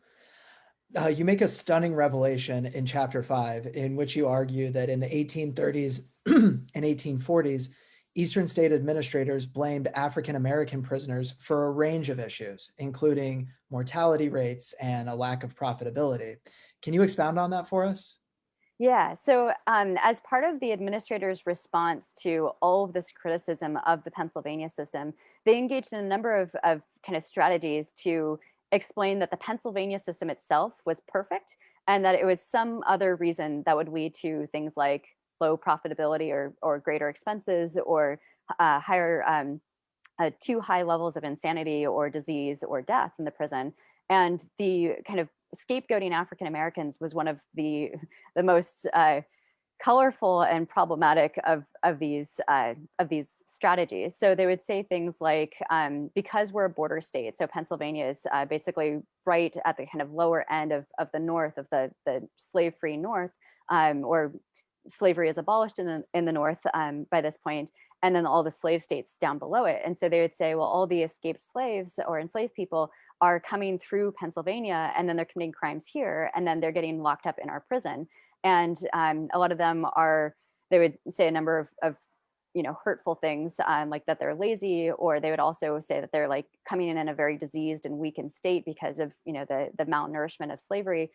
You make a stunning revelation in chapter 5, in which you argue that in the 1830s and 1840s, Eastern state administrators blamed African American prisoners for a range of issues, including mortality rates and a lack of profitability. Can you expound on that for us? Yeah, so as part of the administrator's response to all of this criticism of the Pennsylvania system, they engaged in a number of kind of strategies to explain that the Pennsylvania system itself was perfect and that it was some other reason that would lead to things like low profitability or greater expenses or higher too high levels of insanity or disease or death in the prison. And the kind of scapegoating African Americans was one of the most colorful and problematic of these strategies. So they would say things like, because we're a border state, so Pennsylvania is basically right at the kind of lower end of the north of the slave-free north, or slavery is abolished in the north by this point, and then all the slave states down below it. And so they would say, well, all the escaped slaves or enslaved people are coming through Pennsylvania, and then they're committing crimes here, and then they're getting locked up in our prison. And a lot of them they would say a number of hurtful things, like that they're lazy, or they would also say that they're like coming in a very diseased and weakened state because of the malnourishment of slavery.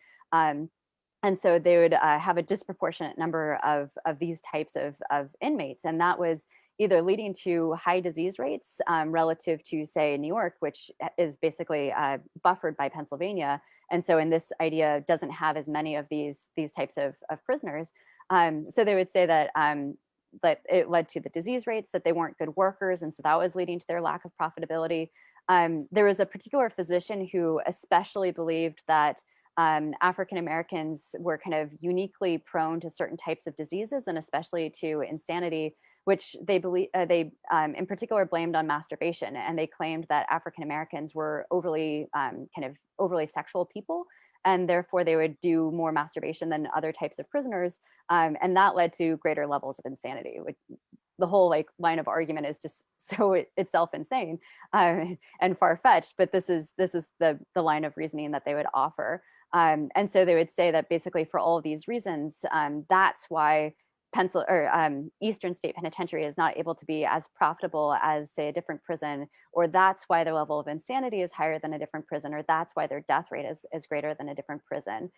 And so they would have a disproportionate number of these types of inmates. And that was either leading to high disease rates relative to, say, New York, which is basically buffered by Pennsylvania. And so in this idea doesn't have as many of these types of prisoners. So they would say that it led to the disease rates, that they weren't good workers. And so that was leading to their lack of profitability. There was a particular physician who especially believed that African Americans were kind of uniquely prone to certain types of diseases and especially to insanity, which they in particular blamed on masturbation. And they claimed that African Americans were overly sexual people, and therefore they would do more masturbation than other types of prisoners. And that led to greater levels of insanity. The whole line of argument is just so itself insane and far-fetched, but this is the line of reasoning that they would offer. And so they would say that basically for all of these reasons, that's why Eastern State Penitentiary is not able to be as profitable as, say, a different prison, or that's why their level of insanity is higher than a different prison, or that's why their death rate is greater than a different prison.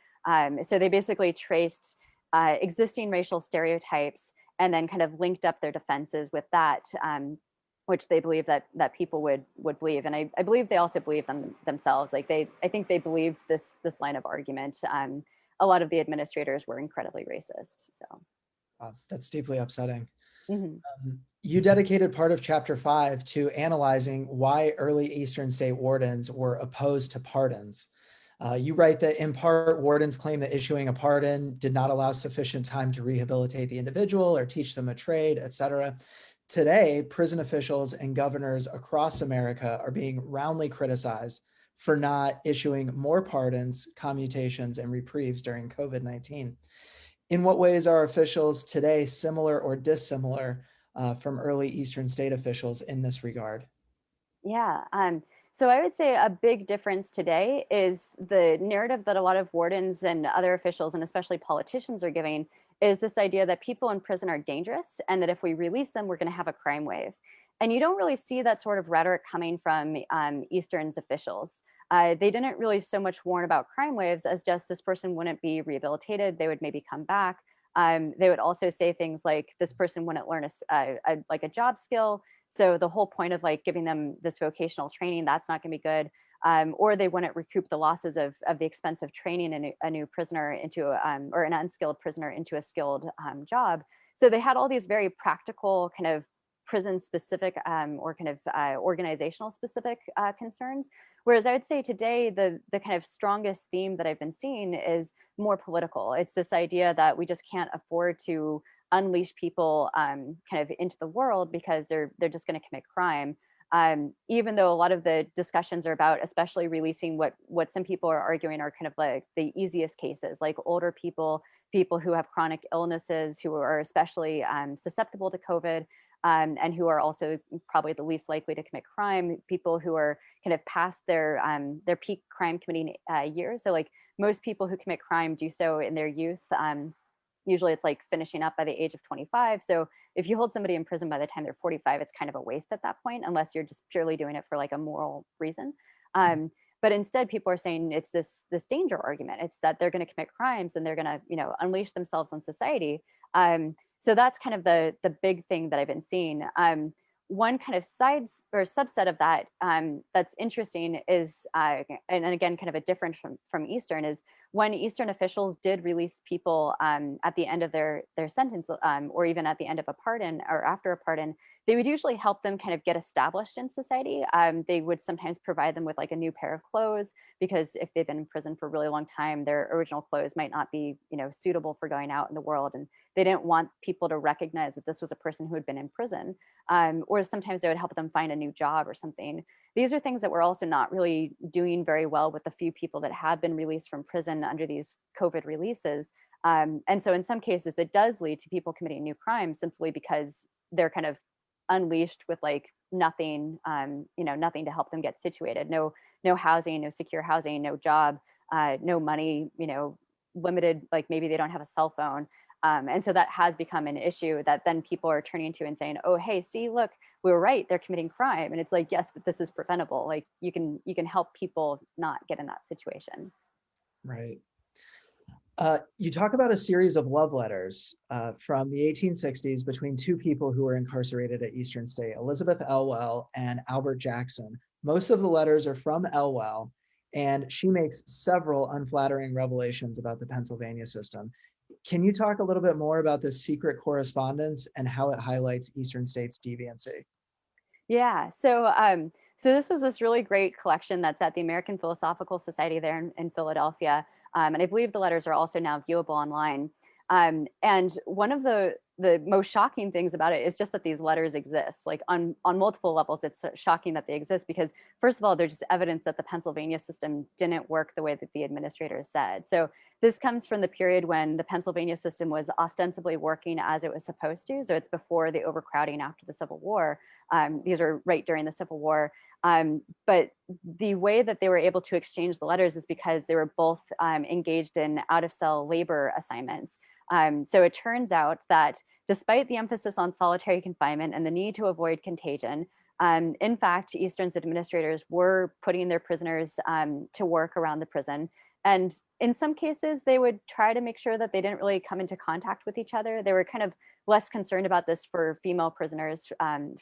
So they basically traced existing racial stereotypes and then kind of linked up their defenses with that, which they believe that people would believe, and I believe they also believe themselves. Like I think they believed this line of argument. A lot of the administrators were incredibly racist. So. That's deeply upsetting. Mhm. You dedicated part of chapter 5 to analyzing why early Eastern State wardens were opposed to pardons. You write that in part, wardens claim that issuing a pardon did not allow sufficient time to rehabilitate the individual or teach them a trade, etc. Today, prison officials and governors across America are being roundly criticized for not issuing more pardons, commutations, and reprieves during COVID-19. In what ways are officials today similar or dissimilar from early Eastern State officials in this regard? Yeah. So I would say a big difference today is the narrative that a lot of wardens and other officials, and especially politicians, are giving is this idea that people in prison are dangerous and that if we release them, we're going to have a crime wave. And you don't really see that sort of rhetoric coming from Eastern's officials. They didn't really so much warn about crime waves as just this person wouldn't be rehabilitated. They would maybe come back. They would also say things like this person wouldn't learn like a job skill. So the whole point of like giving them this vocational training, that's not going to be good. Or they wouldn't recoup the losses of the expense of training a new prisoner into or an unskilled prisoner into a skilled job. So they had all these very practical kind of prison specific or kind of organizational specific concerns. Whereas I would say today the kind of strongest theme that I've been seeing is more political. It's this idea that we just can't afford to unleash people kind of into the world because they're just going to commit crime. Even though a lot of the discussions are about, especially releasing what some people are arguing are kind of like the easiest cases, like older people, people who have chronic illnesses, who are especially susceptible to COVID, and who are also probably the least likely to commit crime. People who are kind of past their peak crime committing years. So like most people who commit crime do so in their youth. Usually it's like finishing up by the age of 25. So if you hold somebody in prison by the time they're 45, it's kind of a waste at that point, unless you're just purely doing it for like a moral reason. But instead, people are saying it's this danger argument. It's that they're going to commit crimes and they're going to unleash themselves on society. So that's kind of the big thing that I've been seeing. One kind of sides or subset of that that's interesting is, and again, kind of a different from Eastern, is when Eastern officials did release people at the end of their sentence, or even at the end of a pardon or after a pardon, they would usually help them kind of get established in society. They would sometimes provide them with like a new pair of clothes, because if they've been in prison for a really long time, their original clothes might not be suitable for going out in the world, and they didn't want people to recognize that this was a person who had been in prison. Or sometimes they would help them find a new job or something. These are things that we're also not really doing very well with the few people that have been released from prison under these COVID releases. And so in some cases, it does lead to people committing new crimes simply because they're kind of unleashed with like nothing, nothing to help them get situated. No housing, no secure housing, no job, no money, limited, like maybe they don't have a cell phone. And so that has become an issue that then people are turning to and saying, oh, hey, see, look, we were right, they're committing crime. And it's like, yes, but this is preventable. Like you can help people not get in that situation. Right. You talk about a series of love letters from the 1860s between two people who were incarcerated at Eastern State, Elizabeth Elwell and Albert Jackson. Most of the letters are from Elwell, and she makes several unflattering revelations about the Pennsylvania system. Can you talk a little bit more about this secret correspondence and how it highlights Eastern State's deviancy? Yeah. So this was this really great collection that's at the American Philosophical Society there in Philadelphia. And I believe the letters are also now viewable online. And one of the most shocking things about it is just that these letters exist. Like on multiple levels, it's shocking that they exist because, first of all, there's just evidence that the Pennsylvania system didn't work the way that the administrators said. So this comes from the period when the Pennsylvania system was ostensibly working as it was supposed to. So it's before the overcrowding after the Civil War. These are right during the Civil War. But the way that they were able to exchange the letters is because they were both engaged in out of cell labor assignments. So it turns out that despite the emphasis on solitary confinement and the need to avoid contagion, in fact, Eastern's administrators were putting their prisoners to work around the prison. And in some cases, they would try to make sure that they didn't really come into contact with each other. They were kind of less concerned about this for female prisoners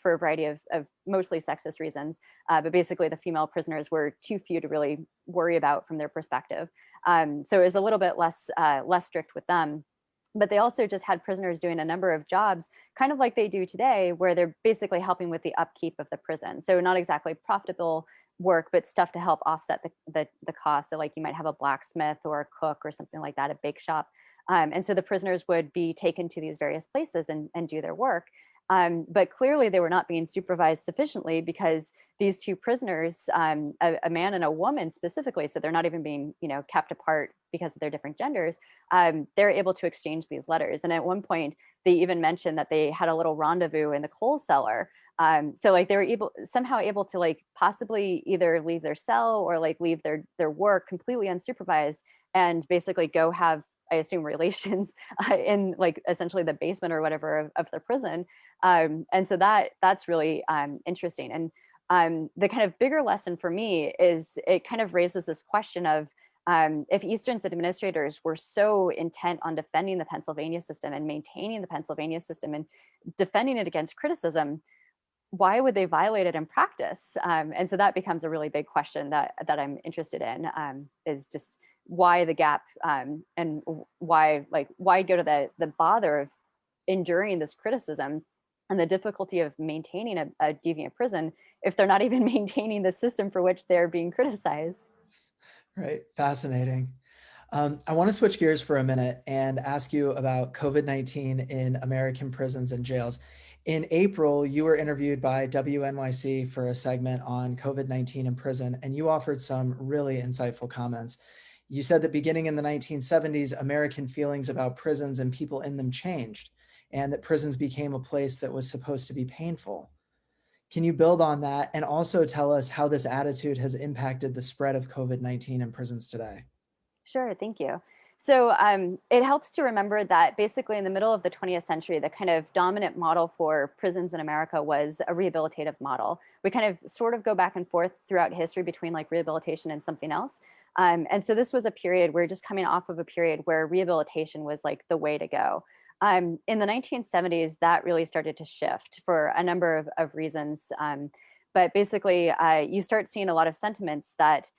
for a variety of mostly sexist reasons. But basically, the female prisoners were too few to really worry about from their perspective. So it was a little bit less strict with them. But they also just had prisoners doing a number of jobs, kind of like they do today, where they're basically helping with the upkeep of the prison. So not exactly profitable work, but stuff to help offset the cost. So like you might have a blacksmith or a cook or something like that, a bake shop. And so the prisoners would be taken to these various places and do their work. But clearly they were not being supervised sufficiently because these two prisoners, a man and a woman specifically, so they're not even being, kept apart because of their different genders, they're able to exchange these letters. And at one point, they even mentioned that they had a little rendezvous in the coal cellar. So like they were somehow able to like possibly either leave their cell or like leave their work completely unsupervised and basically go have, I assume, relations in like essentially the basement or whatever of the prison. And so that's really interesting. And the kind of bigger lesson for me is it kind of raises this question of if Eastern's administrators were so intent on defending the Pennsylvania system and maintaining the Pennsylvania system and defending it against criticism, why would they violate it in practice? And so that becomes a really big question that I'm interested in, is just why the gap, and why go to the bother of enduring this criticism and the difficulty of maintaining a deviant prison if they're not even maintaining the system for which they're being criticized. Right. Fascinating. I want to switch gears for a minute and ask you about COVID-19 in American prisons and jails. In April, you were interviewed by WNYC for a segment on COVID-19 in prison, and you offered some really insightful comments. You said that beginning in the 1970s, American feelings about prisons and people in them changed, and that prisons became a place that was supposed to be painful. Can you build on that and also tell us how this attitude has impacted the spread of COVID-19 in prisons today? Sure, thank you. So it helps to remember that basically in the middle of the 20th century, the kind of dominant model for prisons in America was a rehabilitative model. We kind of sort of go back and forth throughout history between like rehabilitation and something else. And so this was a period, we're just coming off of a period where rehabilitation was like the way to go. In the 1970s, that really started to shift for a number of reasons. But basically, you start seeing a lot of sentiments that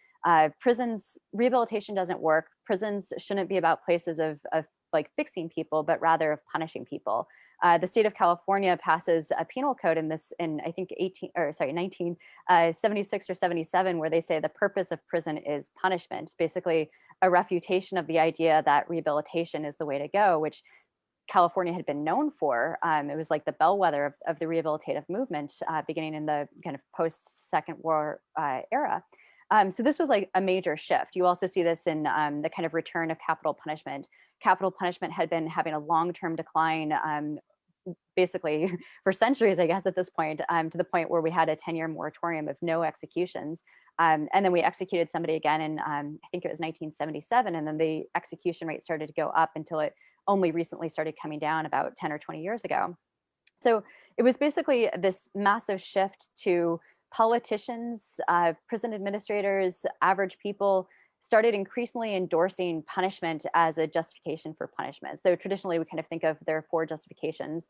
prisons rehabilitation doesn't work. Prisons shouldn't be about places of like fixing people, but rather of punishing people. The state of California passes a penal code in I think 1976 or 77, where they say the purpose of prison is punishment, basically a refutation of the idea that rehabilitation is the way to go, which California had been known for. It was like the bellwether of the rehabilitative movement, beginning in the kind of post-Second War era. So this was like a major shift. You also see this in the kind of return of capital punishment. Capital punishment had been having a long-term decline, basically for centuries, I guess, at this point, to the point where we had a 10-year moratorium of no executions. And then we executed somebody again in, I think it was 1977, and then the execution rate started to go up until it only recently started coming down about 10 or 20 years ago. So it was basically this massive shift to politicians, prison administrators, average people started increasingly endorsing punishment as a justification for punishment. So traditionally, we kind of think of there are four justifications: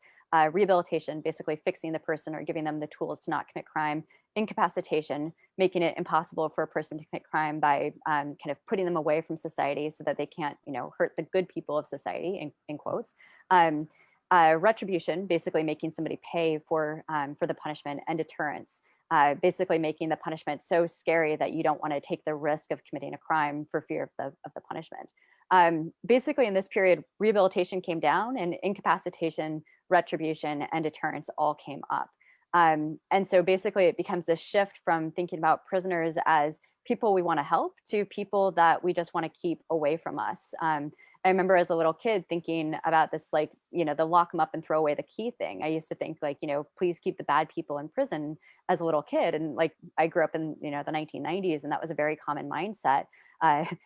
rehabilitation, basically fixing the person or giving them the tools to not commit crime; incapacitation, making it impossible for a person to commit crime by kind of putting them away from society so that they can't, hurt the good people of society, in quotes. Retribution, basically making somebody pay for the punishment; and deterrence, basically making the punishment so scary that you don't want to take the risk of committing a crime for fear of the punishment. Basically, in this period, rehabilitation came down, and incapacitation, retribution, and deterrence all came up. And so basically, it becomes a shift from thinking about prisoners as people we want to help to people that we just want to keep away from us. I remember as a little kid thinking about this, like, the lock them up and throw away the key thing. I used to think like, please keep the bad people in prison as a little kid. And like, I grew up in, the 1990s, and that was a very common mindset.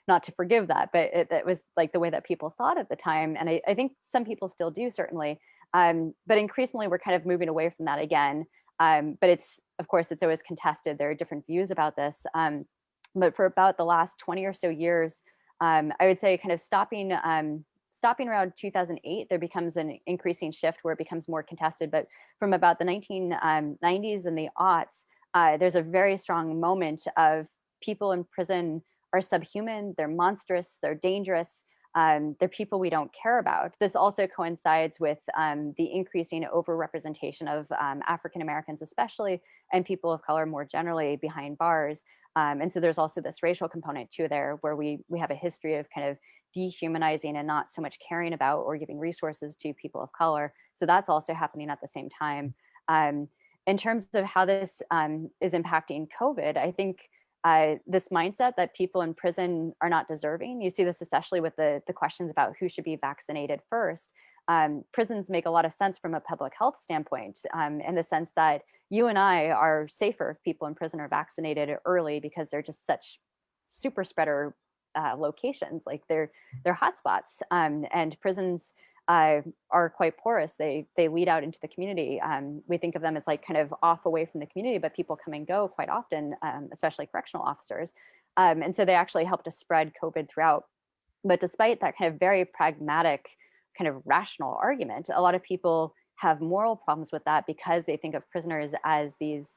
Not to forgive that, but that was like the way that people thought at the time. And I think some people still do, certainly. But increasingly, we're kind of moving away from that again. But of course, it's always contested. There are different views about this. But for about the last 20 or so years, I would say kind of stopping around 2008, there becomes an increasing shift where it becomes more contested. But from about the 1990s and the aughts, there's a very strong moment of people in prison are subhuman, they're monstrous, they're dangerous, they're people we don't care about. This also coincides with the increasing overrepresentation of African Americans, especially, and people of color more generally behind bars. And so there's also this racial component too there, where we have a history of kind of dehumanizing and not so much caring about or giving resources to people of color. So that's also happening at the same time. Um, in terms of how this is impacting COVID, I think this mindset that people in prison are not deserving. You see this especially with the questions about who should be vaccinated first. Prisons make a lot of sense from a public health standpoint, in the sense that you and I are safer if people in prison are vaccinated early, because they're just such super spreader locations. Like they're hotspots, and prisons are quite porous. They lead out into the community. We think of them as like kind of off away from the community, but people come and go quite often, especially correctional officers. And so they actually help to spread COVID throughout. But despite that kind of very pragmatic, kind of rational argument, a lot of people have moral problems with that because they think of prisoners as these,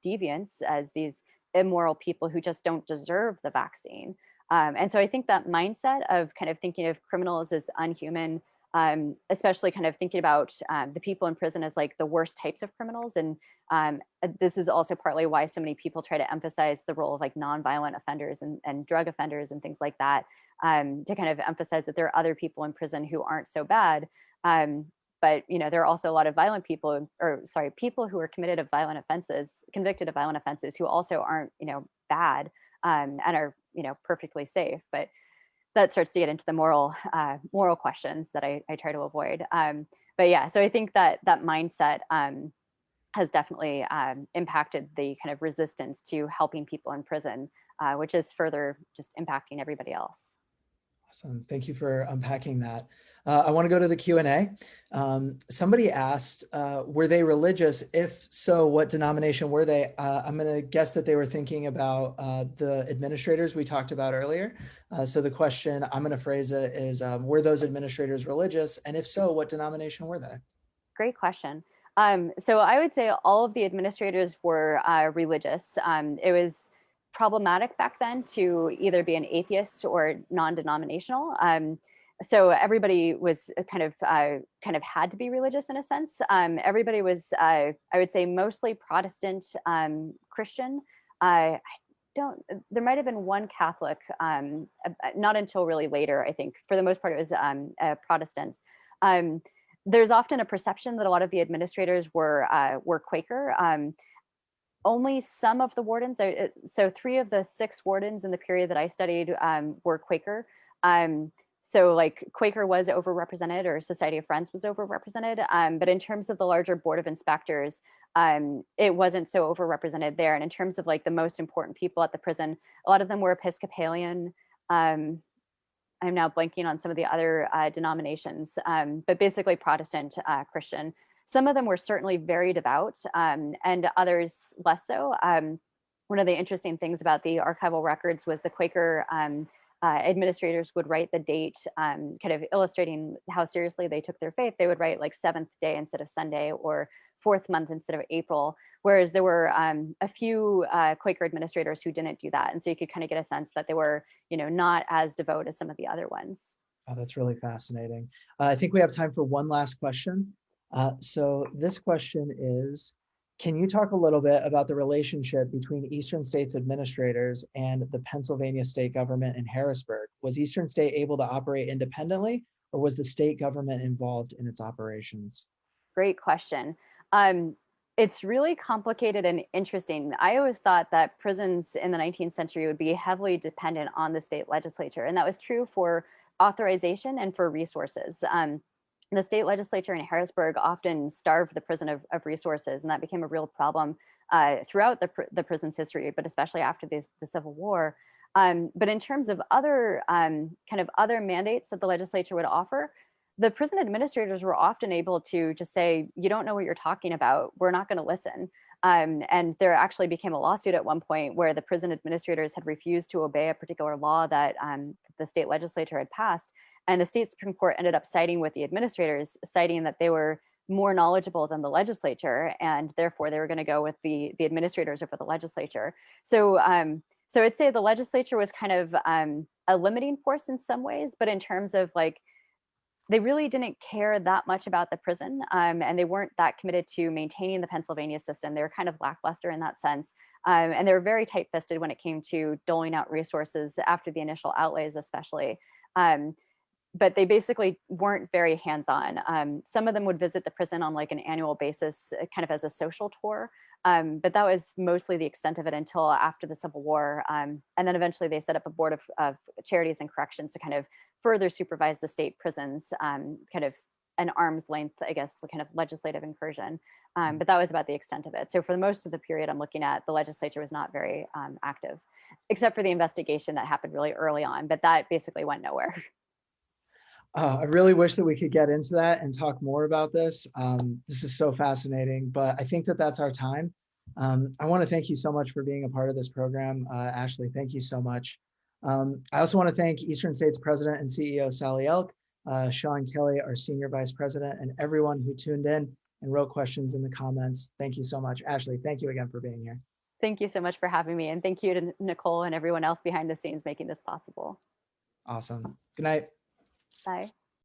deviants, as these immoral people who just don't deserve the vaccine. And so I think that mindset of kind of thinking of criminals as unhuman, especially kind of thinking about the people in prison as like the worst types of criminals. And this is also partly why so many people try to emphasize the role of like nonviolent offenders and drug offenders and things like that, to kind of emphasize that there are other people in prison who aren't so bad. But there are also a lot of violent people, or sorry, people who are convicted of violent offenses who also aren't, bad, and are, perfectly safe. But that starts to get into the moral questions that I try to avoid. But yeah, so I think that that mindset has definitely impacted the kind of resistance to helping people in prison, which is further just impacting everybody else. Awesome. Thank you for unpacking that. I want to go to the Q&A. Somebody asked, were they religious? If so, what denomination were they? I'm going to guess that they were thinking about the administrators we talked about earlier. So the question, I'm going to phrase it, is were those administrators religious? And if so, what denomination were they? Great question. So I would say all of the administrators were religious. It was problematic back then to either be an atheist or non-denominational. So everybody was kind of had to be religious in a sense. Everybody was, I would say, mostly Protestant Christian. I don't. There might have been one Catholic, not until really later. I think for the most part it was Protestants. There's often a perception that a lot of the administrators were Quaker. Only some of the wardens, so 3 of the 6 wardens in the period that I studied were Quaker. So like Quaker was overrepresented, or Society of Friends was overrepresented. But in terms of the larger board of inspectors, it wasn't so overrepresented there. And in terms of like the most important people at the prison, a lot of them were Episcopalian. I'm now blanking on some of the other denominations, but basically Protestant Christian. Some of them were certainly very devout, and others less so. One of the interesting things about the archival records was the Quaker administrators would write the date, kind of illustrating how seriously they took their faith. They would write like 7th day instead of Sunday, or 4th month instead of April, whereas there were a few Quaker administrators who didn't do that. And so you could kind of get a sense that they were, not as devout as some of the other ones. Oh, that's really fascinating. I think we have time for one last question. So this question is, can you talk a little bit about the relationship between Eastern State's administrators and the Pennsylvania state government in Harrisburg? Was Eastern State able to operate independently, or was the state government involved in its operations? Great question. It's really complicated and interesting. I always thought that prisons in the 19th century would be heavily dependent on the state legislature, and that was true for authorization and for resources. The state legislature in Harrisburg often starved the prison of resources, and that became a real problem throughout the prison's history, but especially after the Civil War. But in terms of other kind of other mandates that the legislature would offer, the prison administrators were often able to just say, "You don't know what you're talking about. We're not going to listen." And there actually became a lawsuit at one point where the prison administrators had refused to obey a particular law that the state legislature had passed. And the state Supreme Court ended up siding with the administrators, citing that they were more knowledgeable than the legislature, and therefore they were going to go with the administrators over the legislature. So I'd say the legislature was kind of a limiting force in some ways, but in terms of like they really didn't care that much about the prison, and they weren't that committed to maintaining the Pennsylvania system. They were kind of lackluster in that sense, and they were very tight-fisted when it came to doling out resources after the initial outlays, especially. Um, but they basically weren't very hands-on. Some of them would visit the prison on like an annual basis, kind of as a social tour. But that was mostly the extent of it until after the Civil War. And then eventually they set up a board of charities and corrections to kind of further supervise the state prisons, kind of an arm's length, I guess, the kind of legislative incursion. But that was about the extent of it. So for the most of the period I'm looking at, the legislature was not very active, except for the investigation that happened really early on, but that basically went nowhere. I really wish that we could get into that and talk more about this. This is so fascinating, but I think that that's our time. I want to thank you so much for being a part of this program. Ashley, thank you so much. I also want to thank Eastern State's President and CEO, Sally Elk, Sean Kelly, our Senior Vice President, and everyone who tuned in and wrote questions in the comments. Thank you so much. Ashley, thank you again for being here. Thank you so much for having me. And thank you to Nicole and everyone else behind the scenes making this possible. Awesome. Good night. Bye.